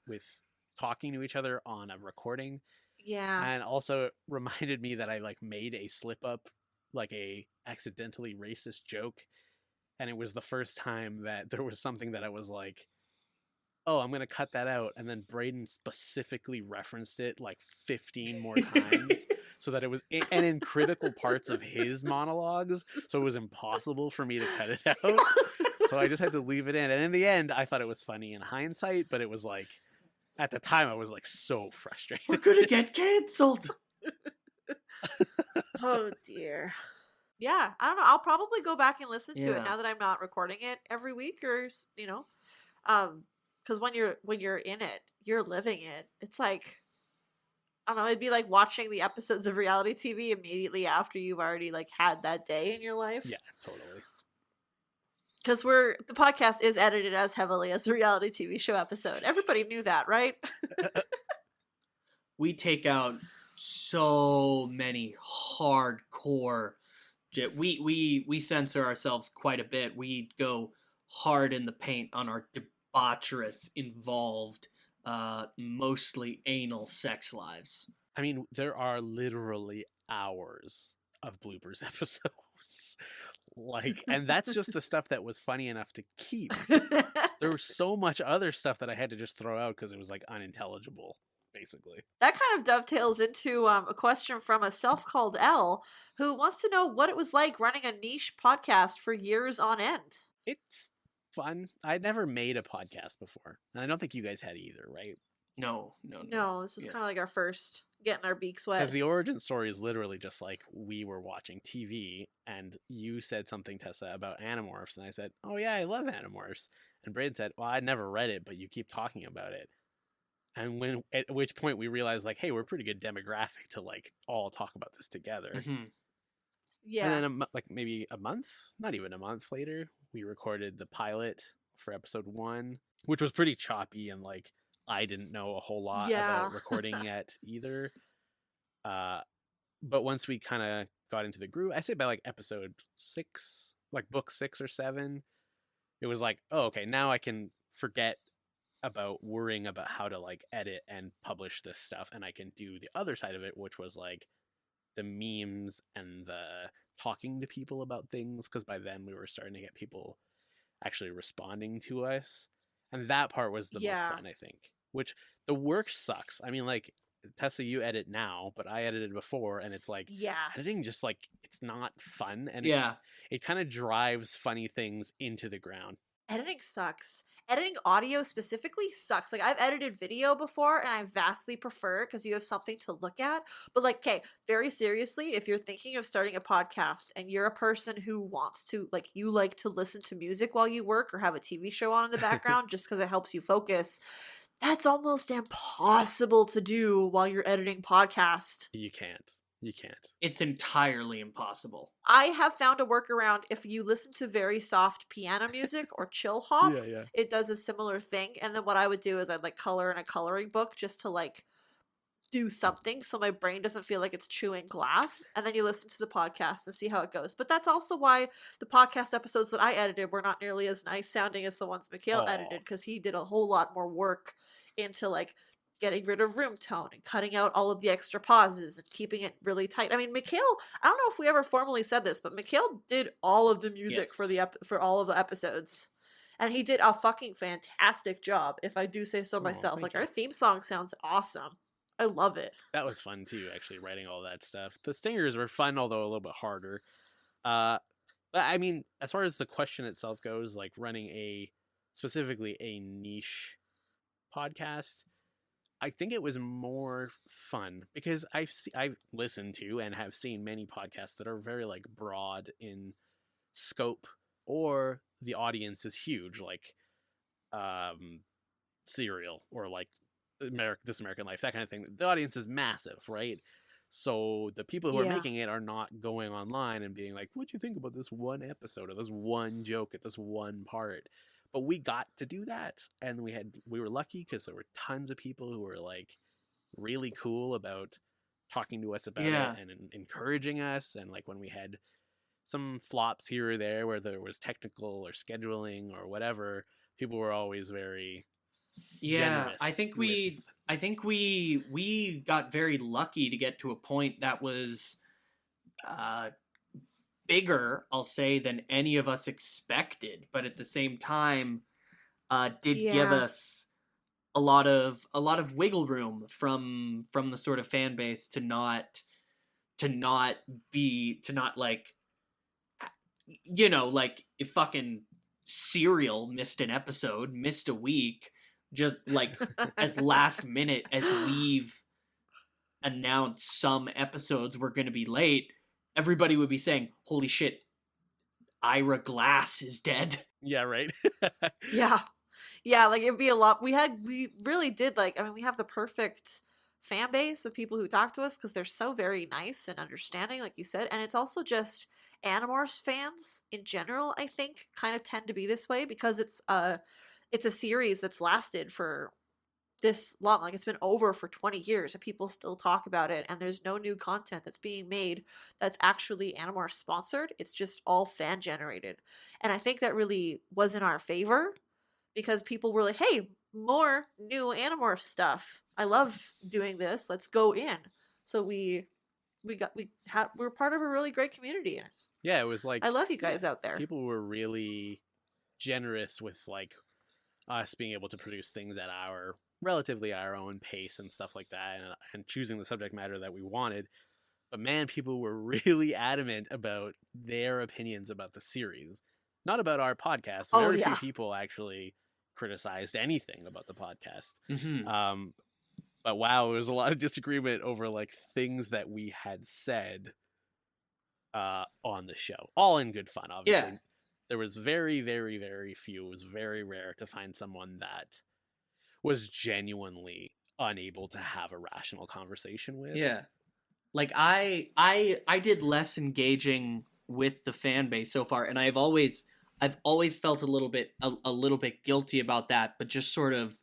with talking to each other on a recording. Yeah. And also it reminded me that I like made a slip up, like a accidentally racist joke. And it was the first time that there was something that I was like, oh, I'm going to cut that out. And then Brayden specifically referenced it like 15 more times so that it was and in critical parts of his monologues. So it was impossible for me to cut it out. So I just had to leave it in. And in the end, I thought it was funny in hindsight, but it was like, at the time, I was like so frustrated. We're gonna get canceled. Oh dear. Yeah, I don't know. I'll probably go back and listen to Yeah. it now that I'm not recording it every week, or you know, because when you're in it, you're living it. It's like, I don't know. It'd be like watching the episodes of reality TV immediately after you've already like had that day in your life. Yeah, totally. Because the podcast is edited as heavily as a reality TV show episode. Everybody knew that, right? We take out so many hardcore. We censor ourselves quite a bit. We go hard in the paint on our debaucherous, involved, mostly anal sex lives. I mean, there are literally hours of bloopers episodes. Like, and that's just the stuff that was funny enough to keep. There was so much other stuff that I had to just throw out because it was like unintelligible, basically. That kind of dovetails into a question from a self-called L who wants to know what it was like running a niche podcast for years on end. It's fun. I'd never made a podcast before, and I don't think you guys had either, right? No. No, this is Yeah. kind of like our first getting our beaks wet. Because the origin story is literally just like we were watching TV and you said something, Tessa, about Animorphs, and I said, oh yeah, I love Animorphs. And Braden said, well, I never read it, but you keep talking about it. And at which point we realized, like, hey, we're a pretty good demographic to like all talk about this together. Mm-hmm. Yeah. And then like maybe a month, not even a month later, we recorded the pilot for episode 1, which was pretty choppy and like I didn't know a whole lot about recording yet either. But once we kind of got into the groove, I say by like episode 6, like book 6 or 7, it was like, oh, okay, now I can forget about worrying about how to like edit and publish this stuff, and I can do the other side of it, which was like the memes and the talking to people about things, because by then we were starting to get people actually responding to us, and that part was the most fun, I think. Which the work sucks. I mean, like, Tessa, you edit now, but I edited before, and it's like editing just like it's not fun, and it kind of drives funny things into the ground. Editing sucks. Editing audio specifically sucks. Like, I've edited video before, and I vastly prefer because you have something to look at. But, like, okay, very seriously, if you're thinking of starting a podcast and you're a person who wants to, like, you like to listen to music while you work or have a TV show on in the background just because it helps you focus, that's almost impossible to do while you're editing podcast. You can't. It's entirely impossible. I have found a workaround. If you listen to very soft piano music or chill hop, it does a similar thing. And then what I would do is I'd like color in a coloring book just to like do something so my brain doesn't feel like it's chewing glass, and then you listen to the podcast and see how it goes. But that's also why the podcast episodes that I edited were not nearly as nice sounding as the ones Mikael edited, because he did a whole lot more work into like getting rid of room tone and cutting out all of the extra pauses and keeping it really tight. I mean, Mikael, I don't know if we ever formally said this, but Mikael did all of the music for for all of the episodes. And he did a fucking fantastic job, if I do say so myself. Like, our theme song sounds awesome. I love it. That was fun too, actually, writing all that stuff. The stingers were fun, although a little bit harder. But I mean, as far as the question itself goes, like running specifically a niche podcast, I think it was more fun because I've listened to and have seen many podcasts that are very like broad in scope, or the audience is huge, like Serial or like This American Life, that kind of thing. The audience is massive, right? So the people who are making it are not going online and being like, "What'd you think about this one episode or this one joke at this one part?" But we got to do that, and we were lucky because there were tons of people who were like really cool about talking to us about it and encouraging us. And like when we had some flops here or there where there was technical or scheduling or whatever, people were always very generous. I think we got very lucky to get to a point that was bigger, I'll say, than any of us expected, but at the same time did give us a lot of wiggle room from the sort of fan base to not like, you know, like if fucking Serial missed an episode, missed a week, just like as last minute as we've announced some episodes were going to be late, everybody would be saying, "Holy shit, Ira Glass is dead." Yeah, right. Yeah, like it'd be a lot. We really did, like, I mean, we have the perfect fan base of people who talk to us because they're so very nice and understanding, like you said. And it's also just Animorphs fans in general, I think, kind of tend to be this way because it's a series that's lasted for this long. Like, it's been over for 20 years and people still talk about it, and there's no new content that's being made that's actually Animorphs sponsored. It's just all fan generated. And I think that really was in our favor because people were like, "Hey, more new Animorphs stuff. I love doing this. Let's go in." So we're part of a really great community. And it was like, I love you guys out there. People were really generous with like us being able to produce things at relatively our own pace and stuff like that, and choosing the subject matter that we wanted. But man, people were really adamant about their opinions about the series, not about our podcast. Very few people actually criticized anything about the podcast. Mm-hmm. But wow, there was a lot of disagreement over like things that we had said on the show, all in good fun, obviously. There was very, very, very few. It was very rare to find someone that was genuinely unable to have a rational conversation with. Yeah. Like I did less engaging with the fan base so far, and I've always felt a little bit guilty about that, but just sort of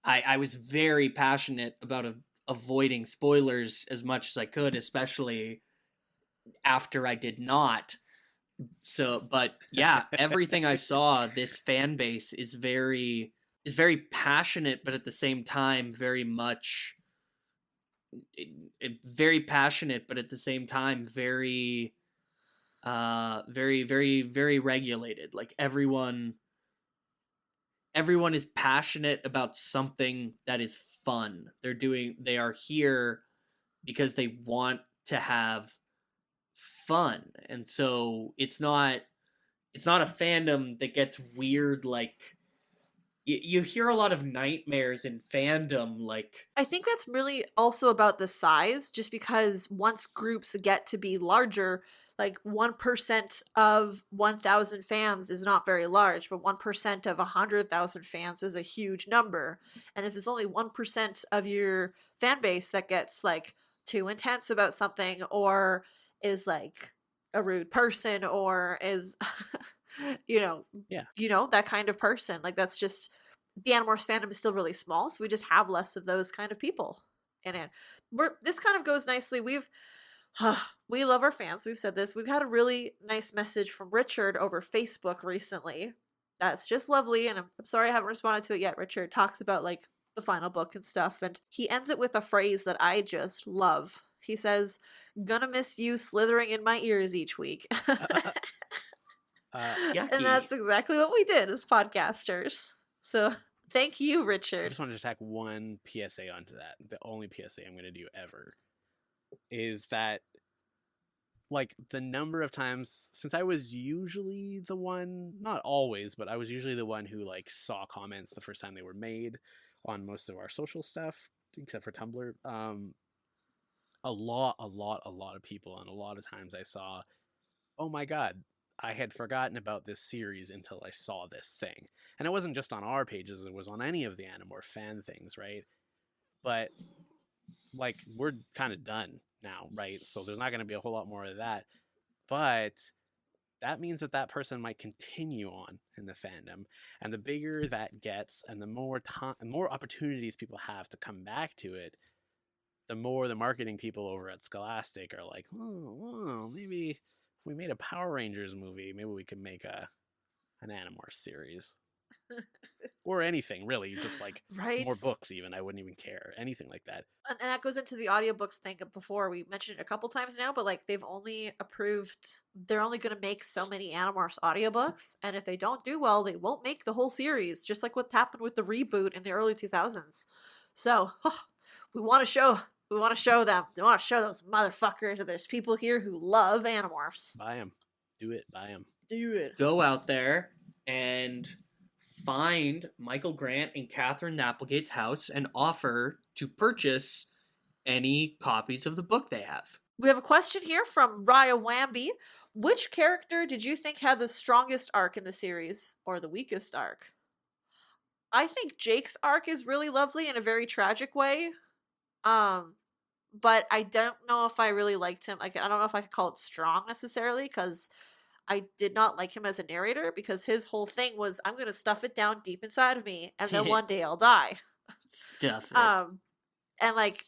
I was very passionate about avoiding spoilers as much as I could, especially after I did not. So, but yeah, everything I saw, this fan base is very passionate, but at the same time, very passionate, but at the same time, very, very, very regulated. Like everyone is passionate about something that is fun. They are here because they want to have fun. And so it's not a fandom that gets weird. Like you hear a lot of nightmares in fandom. Like, I think that's really also about the size, just because once groups get to be larger, like 1% of 1,000 fans is not very large, but 1% of 100,000 fans is a huge number. And if there's only 1% of your fan base that gets like too intense about something, or is like a rude person, or is that kind of person, like, that's just, the Animorphs fandom is still really small, so we just have less of those kind of people. And this kind of goes nicely. We love our fans. We've said this. We've had a really nice message from Richard over Facebook recently. That's just lovely, and I'm sorry I haven't responded to it yet. Richard talks about like the final book and stuff, and he ends it with a phrase that I just love. He says, "Gonna miss you slithering in my ears each week." And that's exactly what we did as podcasters. So thank you, I Richard. just wanted to tack one PSA onto that. The only PSA I'm going to do ever is that, like, the number of times, since I was usually the one, not always, but I was usually the one who like saw comments the first time they were made on most of our social stuff, except for Tumblr. A lot of people, and a lot of times I saw, oh my god, I had forgotten about this series until I saw this thing. And it wasn't just on our pages, it was on any of the Animorph fan things, right? But like, we're kind of done now, right? So there's not going to be a whole lot more of that. But that means that person might continue on in the fandom, and the bigger that gets, and the more time and more opportunities people have to come back to it, the more the marketing people over at Scholastic are like, oh, maybe if we made a Power Rangers movie, maybe we could make an Animorphs series. Or anything, really, just like more books even. I wouldn't even care. Anything like that. And that goes into the audiobooks thing before. We mentioned it a couple times now, but like they're only going to make so many Animorphs audiobooks, and if they don't do well, they won't make the whole series, just like what happened with the reboot in the early 2000s. So, we want to show them. They want to show those motherfuckers that there's people here who love Animorphs. Buy them. Do it. Buy them. Do it. Go out there and find Michael Grant and Catherine Applegate's house and offer to purchase any copies of the book they have. We have a question here from Raya Wamby. Which character did you think had the strongest arc in the series, or the weakest arc? I think Jake's arc is really lovely in a very tragic way. But I don't know if I really liked him. I don't know if I could call it strong necessarily, because I did not like him as a narrator, because his whole thing was, I'm going to stuff it down deep inside of me, and then one day I'll die. Stuff it. And like,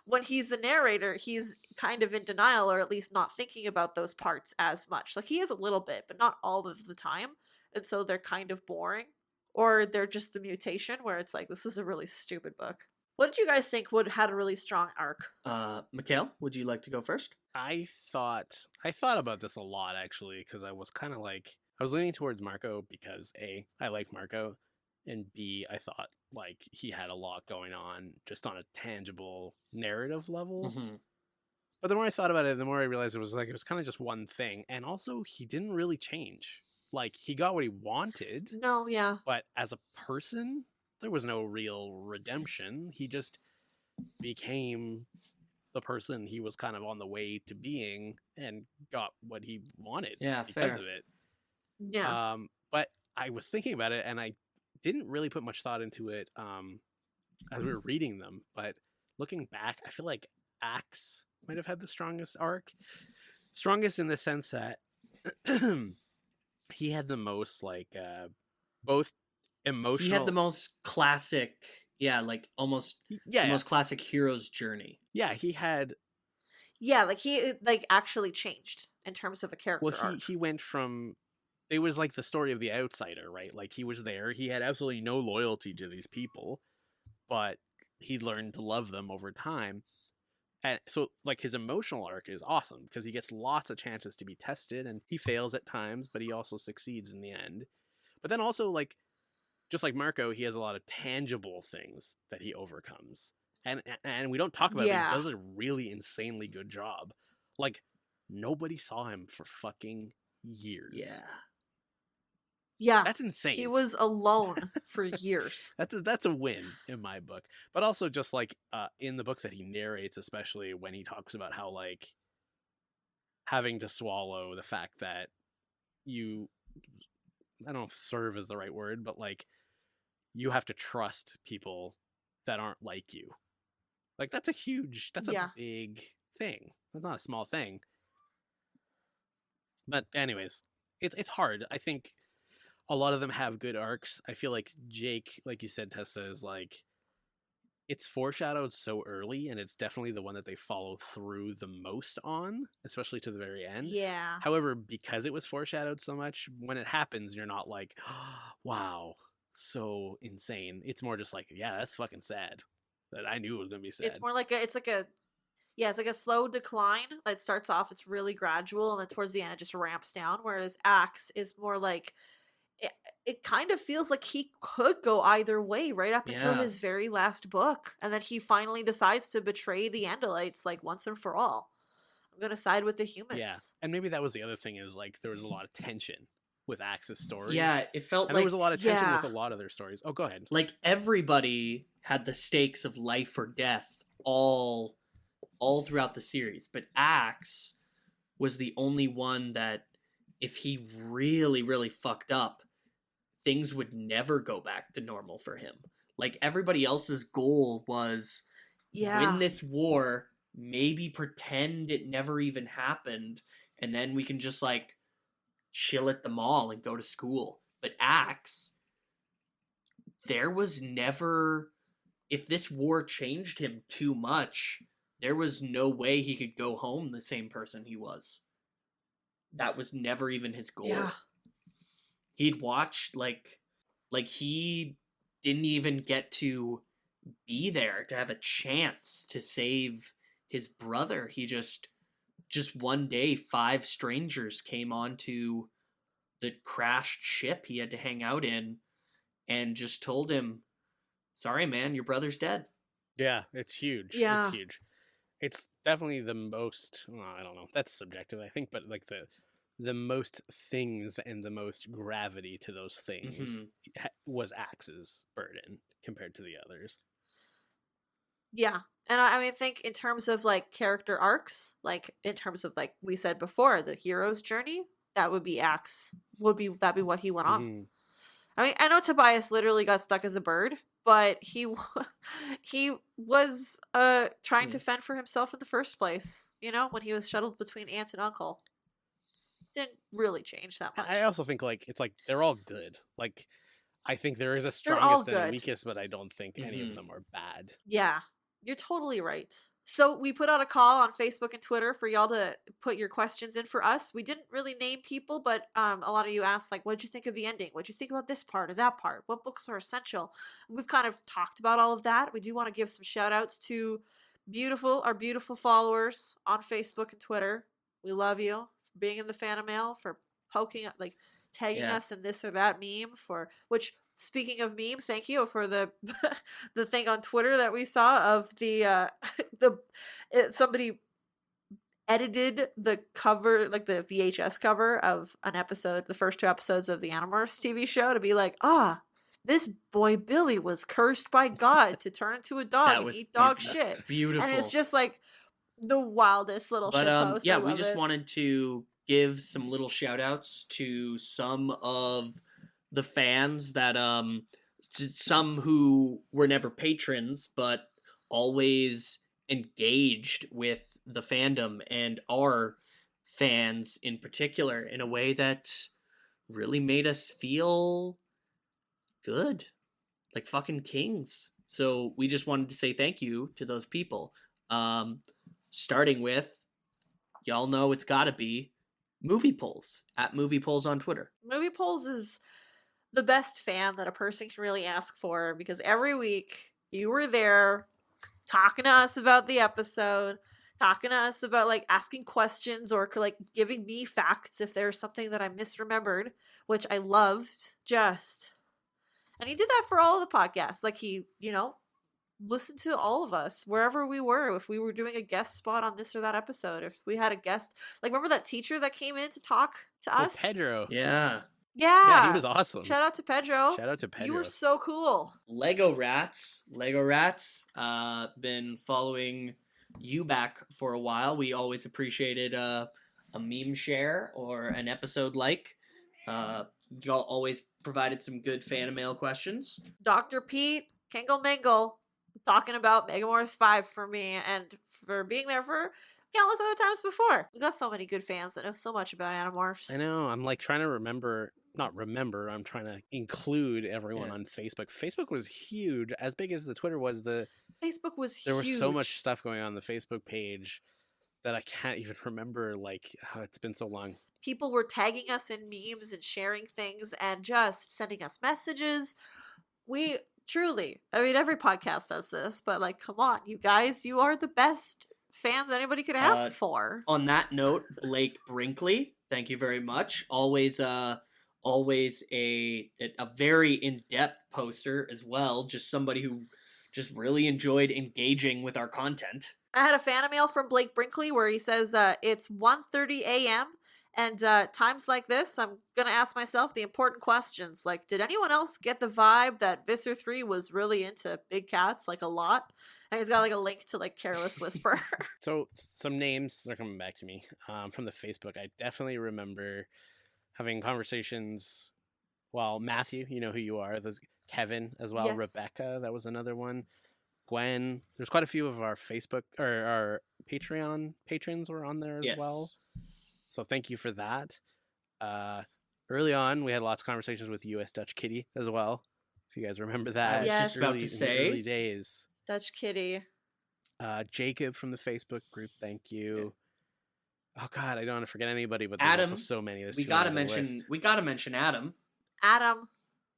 when he's the narrator, he's kind of in denial, or at least not thinking about those parts as much. Like, he is a little bit, but not all of the time. And so they're kind of boring. Or they're just the mutation, where it's like, this is a really stupid book. What did you guys think had a really strong arc? Mikael, would you like to go first? I thought about this a lot, actually, because I was kind of like, I was leaning towards Marco because A, I like Marco, and B, I thought like he had a lot going on just on a tangible narrative level. Mm-hmm. But the more I thought about it, the more I realized it was kind of just one thing, and also he didn't really change. Like, he got what he wanted. No, yeah. But as a person, there was no real redemption. He just became the person he was kind of on the way to being, and got what he wanted because of it. Yeah. But I was thinking about it, and I didn't really put much thought into it as we were reading them. But looking back, I feel like Axe might have had the strongest arc. Strongest in the sense that he had the most, like, both emotional... He had the most classic, like, almost the most classic hero's journey. Yeah, he had... Yeah, like, he, like, actually changed in terms of a character arc. He went from... It was like the story of the outsider, right? Like, he was there, he had absolutely no loyalty to these people, but he learned to love them over time. And so, like, his emotional arc is awesome, because he gets lots of chances to be tested, and he fails at times, but he also succeeds in the end. But then also, like, just like Marco, he has a lot of tangible things that he overcomes. And we don't talk about it, but he does a really insanely good job. Like, nobody saw him for fucking years. Yeah. That's insane. He was alone for years. That's a win in my book. But also just like in the books that he narrates, especially when he talks about how, like, having to swallow the fact that you, I don't know if serve is the right word, but like, you have to trust people that aren't like you. Like, that's a big thing. That's not a small thing. But anyways, it's hard. I think a lot of them have good arcs. I feel like Jake, like you said, Tessa, is like, it's foreshadowed so early, and it's definitely the one that they follow through the most on, especially to the very end. Yeah. However, because it was foreshadowed so much, when it happens, you're not like, oh, wow, so insane. It's more just like, yeah, that's fucking sad. That I knew it was gonna be sad. It's more like it's like a slow decline. It starts off, it's really gradual, and then towards the end it just ramps down. Whereas Axe is more like it kind of feels like he could go either way right up until Yeah. his very last book, and then he finally decides to betray the Andalites like once and for all. I'm gonna side with the humans. Yeah, and maybe that was the other thing, is like there was a lot of tension with Axe's story. Yeah, it felt and like there was a lot of tension Yeah. with a lot of their stories. Oh, go ahead. like everybody had the stakes of life or death all throughout the series, but Axe was the only one that if he really, really fucked up, things would never go back to normal for him. Like everybody else's goal was win this war, maybe pretend it never even happened, and then we can just like chill at the mall and go to school. But Axe, there was never, if this war changed him too much, there was no way he could go home the same person he was. That was never even his goal. Yeah. He'd watched like he didn't even get to be there to have a chance to save his brother. He just one day 5 strangers came onto the crashed ship he had to hang out in and just told him, sorry man, your brother's dead. Yeah, it's huge. Yeah. It's huge. It's definitely the most, well, I don't know, that's subjective, I think, but like the most things and the most gravity to those things was Axe's burden compared to the others. Yeah. And I mean, I think in terms of like character arcs, like in terms of like we said before, the hero's journey, that would be Axe. That'd be what he went on. Mhm. I mean, I know Tobias literally got stuck as a bird, but he was trying to fend for himself in the first place. You know, when he was shuttled between aunt and uncle, didn't really change that much. I also think like it's like they're all good. Like I think there is a They're all strongest and a good. weakest, but I don't think any Mhm. of them are bad. Yeah, you're totally right. So we put out a call on Facebook and Twitter for y'all to put your questions in for us. We didn't really name people, but a lot of you asked, like, what'd you think of the ending? What'd you think about this part or that part? What books are essential? We've kind of talked about all of that. We do want to give some shout outs to our beautiful followers on Facebook and Twitter. We love you for being in the Phantom Mail, for poking, like, tagging Yeah. us in this or that meme, which, speaking of meme, thank you for the the thing on Twitter that we saw of the somebody edited the cover, like the VHS cover of an episode, the first 2 episodes of the Animorphs TV show, to be like, this boy Billy was cursed by God to turn into a dog That and was eat dog shit. Beautiful. And it's just like the wildest little But shit post. yeah, I we love just it. wanted to give some little shout outs to some of the fans that some who were never patrons but always engaged with the fandom and our fans in particular in a way that really made us feel good, like fucking kings. So we just wanted to say thank you to those people, starting with, y'all know it's gotta be Movie Polls at Movie Polls on Twitter. Movie Polls is the best fan that a person can really ask for, because every week you were there talking to us about the episode, talking to us about like asking questions or like giving me facts if there's something that I misremembered, which I loved just. And he did that for all of the podcasts. Like he, listened to all of us wherever we were. If we were doing a guest spot on this or that episode, if we had a guest, like remember that teacher that came in to talk to us? Pedro. Yeah. Yeah. He was awesome. Shout out to Pedro. Shout out to Pedro. You were so cool. Lego Rats, been following you back for a while. We always appreciated a meme share or an episode like. Y'all always provided some good fan mail questions. Dr. Pete, Kingle Mingle, talking about Megamorphs 5 for me and for being there for countless other times before. We got so many good fans that know so much about Animorphs. I know. I'm like trying to remember not remember. I'm trying to include everyone on Facebook. Facebook was huge, as big as the Twitter was. Facebook was huge. There was so much stuff going on the Facebook page that I can't even remember. Like, it's been so long. People were tagging us in memes and sharing things and just sending us messages. We truly, I mean, every podcast says this, but like, come on, you guys, you are the best fans anybody could ask for. On that note, Blake Brinkley, thank you very much. Always a very in-depth poster as well. Just somebody who just really enjoyed engaging with our content. I had a fan mail from Blake Brinkley where he says it's 1:30 a.m. and times like this, I'm going to ask myself the important questions. Like, did anyone else get the vibe that Visser 3 was really into big cats, like a lot? And he's got like a link to like Careless Whisper. So some names are coming back to me from the Facebook. I definitely remember having conversations. Well, Matthew, you know who you are. There's Kevin as well. Yes. Rebecca, that was another one. Gwen. There's quite a few of our Facebook or our Patreon patrons were on there as well. So thank you for that. Early on, we had lots of conversations with US Dutch Kitty as well. If you guys remember that. I was just about to say. Early days. Dutch Kitty. Jacob from the Facebook group, thank you. Oh God, I don't want to forget anybody, but Adam, there's also so many. We gotta mention Adam. Adam.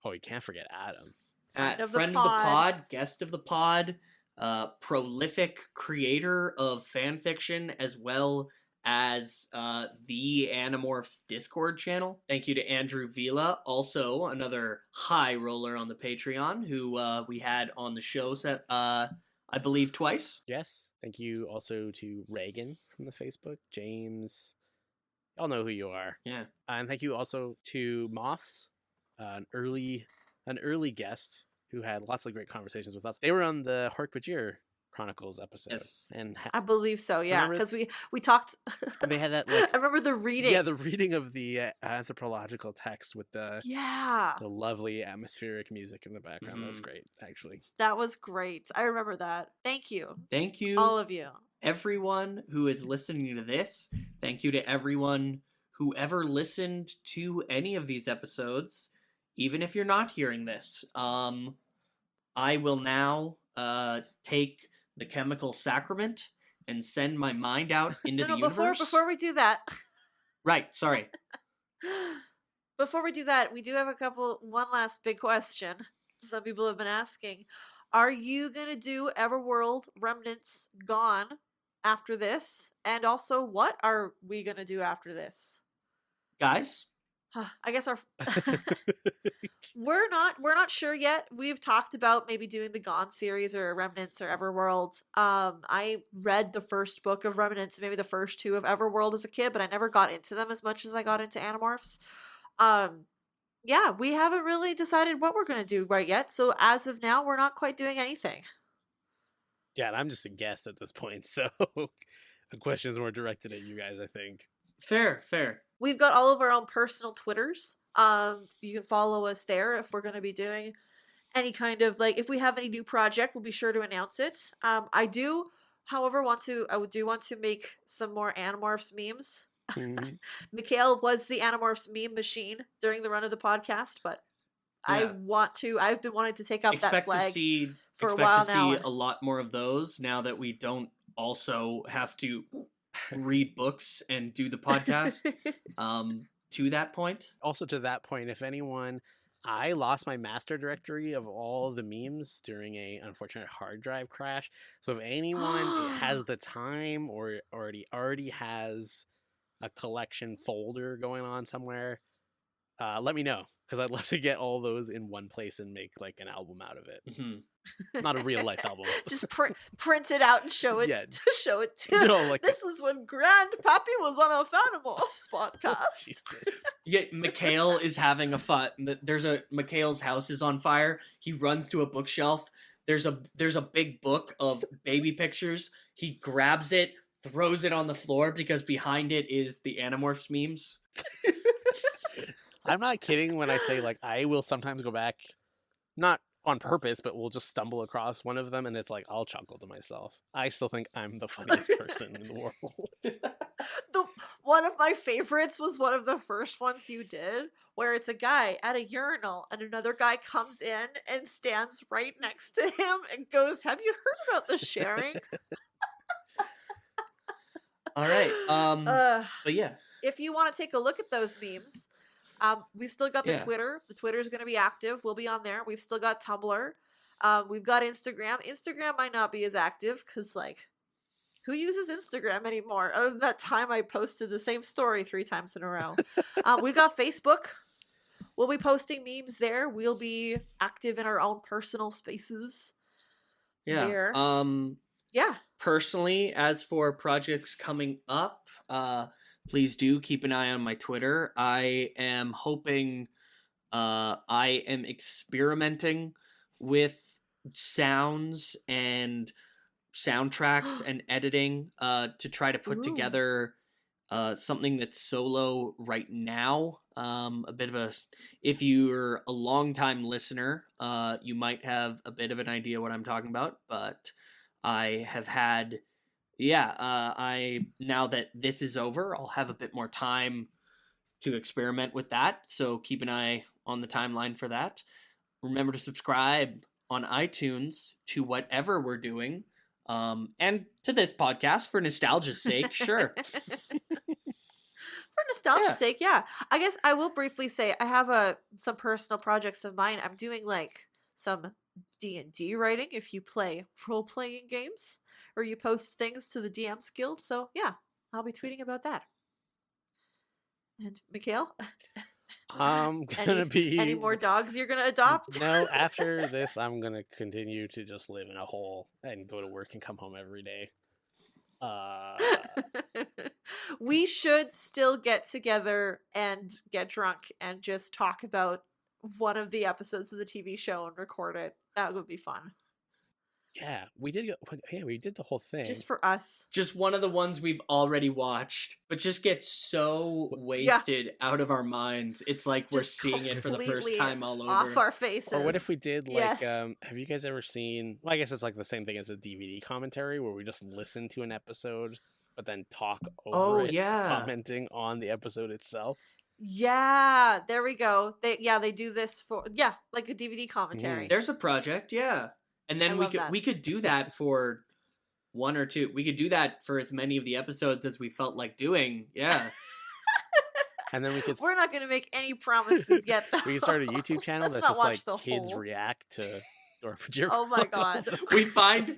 Oh, you can't forget Adam. Friend of the pod, guest of the pod, prolific creator of fan fiction, as well as the Animorphs Discord channel. Thank you to Andrew Vila, also another high roller on the Patreon, who we had on the show, I believe, twice. Yes. Thank you also to Reagan from the Facebook, James. Y'all know who you are. Yeah. And thank you also to Moths, an early guest who had lots of great conversations with us. They were on the Dork-Bajir Chronicles episode. Yes. And I believe so, yeah, because we talked. And they had that. Like, I remember the reading. Yeah, the reading of the anthropological text with the lovely atmospheric music in the background. That was great, actually. That was great. I remember that. Thank you, all of you, everyone who is listening to this. Thank you to everyone who ever listened to any of these episodes, even if you're not hearing this. I will now take the chemical sacrament and send my mind out into the universe. Before we do that. Right, sorry. Before we do that, we do have one last big question. Some people have been asking. Are you going to do Everworld Remnants Gone after this? And also, what are we going to do after this? Guys? I guess we're not sure yet. We've talked about maybe doing the Gone series or Remnants or Everworld. I read the first book of Remnants, maybe the first two of Everworld as a kid, but I never got into them as much as I got into Animorphs. Yeah, we haven't really decided what we're gonna do right yet. So as of now, we're not quite doing anything. Yeah, and I'm just a guest at this point, so the questions were directed at you guys, I think. Fair. We've got all of our own personal Twitters. You can follow us there if we're going to be doing any kind of, like, if we have any new project, we'll be sure to announce it. I do, however, want to make some more Animorphs memes. Mm-hmm. Mikael was the Animorphs meme machine during the run of the podcast, but yeah. I've been wanting to take up that flag for a while now. Expect to see a lot more of those now that we don't also have to read books and do the podcast. To that point. Also to that point, if anyone, I lost my master directory of all the memes during a unfortunate hard drive crash. So if anyone has the time or already has a collection folder going on somewhere, let me know, because I'd love to get all those in one place and make like an album out of it. Mm-hmm. Not a real life album. Just print it out and show it. Yeah. Show it to. No, like this is when Grandpappy was on a Animorphs podcast. Yeah, Mikael is having a fun. Mikael's house is on fire. He runs to a bookshelf. There's a big book of baby pictures. He grabs it, throws it on the floor because behind it is the Animorphs memes. I'm not kidding when I say, like, I will sometimes go back, not on purpose, but we'll just stumble across one of them, and it's like I'll chuckle to myself. I still think I'm the funniest person in the world. One of my favorites was one of the first ones you did, where it's a guy at a urinal and another guy comes in and stands right next to him and goes, "Have you heard about the sharing?" All right. But yeah. If you want to take a look at those memes, we've still got the Yeah. Twitter. The Twitter is going to be active. We'll be on there. We've still got Tumblr. We've got Instagram. Instagram might not be as active because, like, who uses Instagram anymore? Other than that time I posted the same story 3 times in a row. We've got Facebook. We'll be posting memes there. We'll be active in our own personal spaces. Yeah. There. Yeah. Personally, as for projects coming up, please do keep an eye on my Twitter. I am hoping, I am experimenting with sounds and soundtracks and editing to try to put Ooh. together something that's solo right now. A bit of a, if you're a longtime listener, you might have a bit of an idea what I'm talking about, but I have had, I, now that this is over, I'll have a bit more time to experiment with that. So keep an eye on the timeline for that. Remember to subscribe on iTunes to whatever we're doing. And to this podcast for nostalgia's sake, sure. For nostalgia's Yeah. sake, yeah. I guess I will briefly say I have some personal projects of mine. I'm doing like some D&D writing if you play role-playing games or you post things to the DM's Guild. So yeah, I'll be tweeting about that. And Mikael, I'm gonna be any more dogs you're gonna adopt? No, after this, I'm gonna continue to just live in a hole and go to work and come home every day. We should still get together and get drunk and just talk about one of the episodes of the TV show and record it. That would be fun. Yeah, we did. Yeah, we did the whole thing. Just for us. Just one of the ones we've already watched, but just get so wasted out of our minds. It's like we're Just seeing it for the first completely time all over. Off our faces. Or what if we did like, Yes. have you guys ever seen? Well, I guess it's like the same thing as a DVD commentary where we just listen to an episode, but then talk over it, commenting on the episode itself. Yeah, there we go. They do this for like a DVD commentary. There's a project, yeah. And then I love that. we could do that for 1 or 2. We could do that for as many of the episodes as we felt like doing. Yeah. And then we could We're not going to make any promises yet. Though. we could start a YouTube channel Let's that's not just watch like the kids whole- react to Dork-Bajir. Oh my god. we find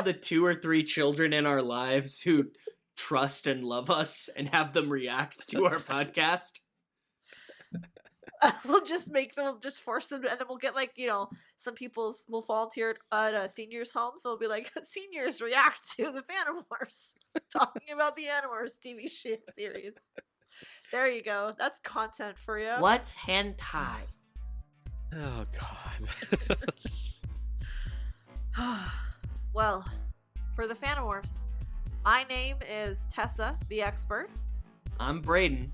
the 2 or 3 children in our lives who trust and love us and have them react to our podcast. We'll just force them to, and then we'll get like, some we'll volunteer at a seniors home, so it'll be like, seniors react to the Animorphs, talking about the Animorphs TV series. There you go. That's content for you. What's hentai? Oh god. Well, for the Animorphs, my name is Tessa, the expert. I'm Braden.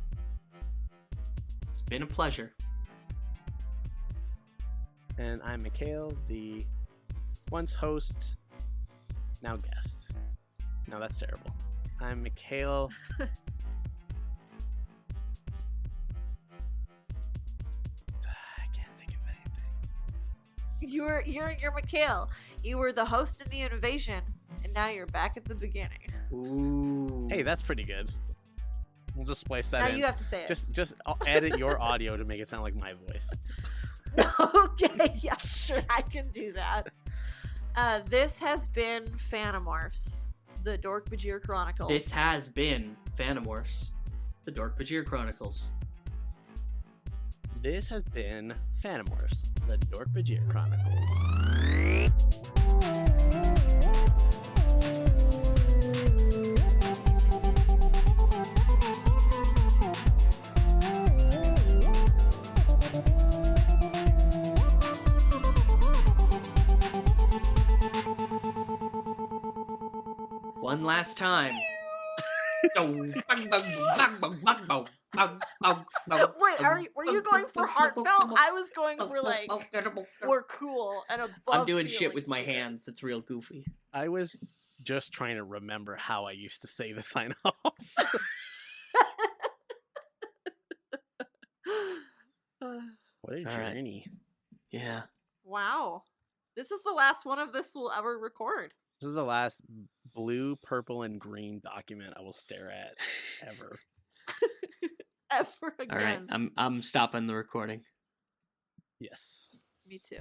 It's been a pleasure. And I'm Mikael, the once host, now guest. No, that's terrible. I'm Mikael. I can't think of anything. You're Mikael. You were the host in the invasion, and now you're back at the beginning. Ooh. Hey, that's pretty good. We'll just splice that Now in. you have to say it. Just edit your audio to make it sound like my voice. Okay, yeah, sure, I can do that. This has been Animorphs, the Dork-Bajir Chronicles. This has been Animorphs, the Dork-Bajir Chronicles. This has been Animorphs, the Dork-Bajir Chronicles. One last time. Wait, were you going for heartfelt? I was going for like we're cool and above. I'm doing shit with feelings my here. hands. That's real goofy. I was just trying to remember how I used to say the sign off. What a All right. journey. Yeah. Wow. This is the last one of this we'll ever record. This is the last blue, purple, and green document I will stare at ever. Ever again. All right. I'm stopping the recording. Yes. Me too.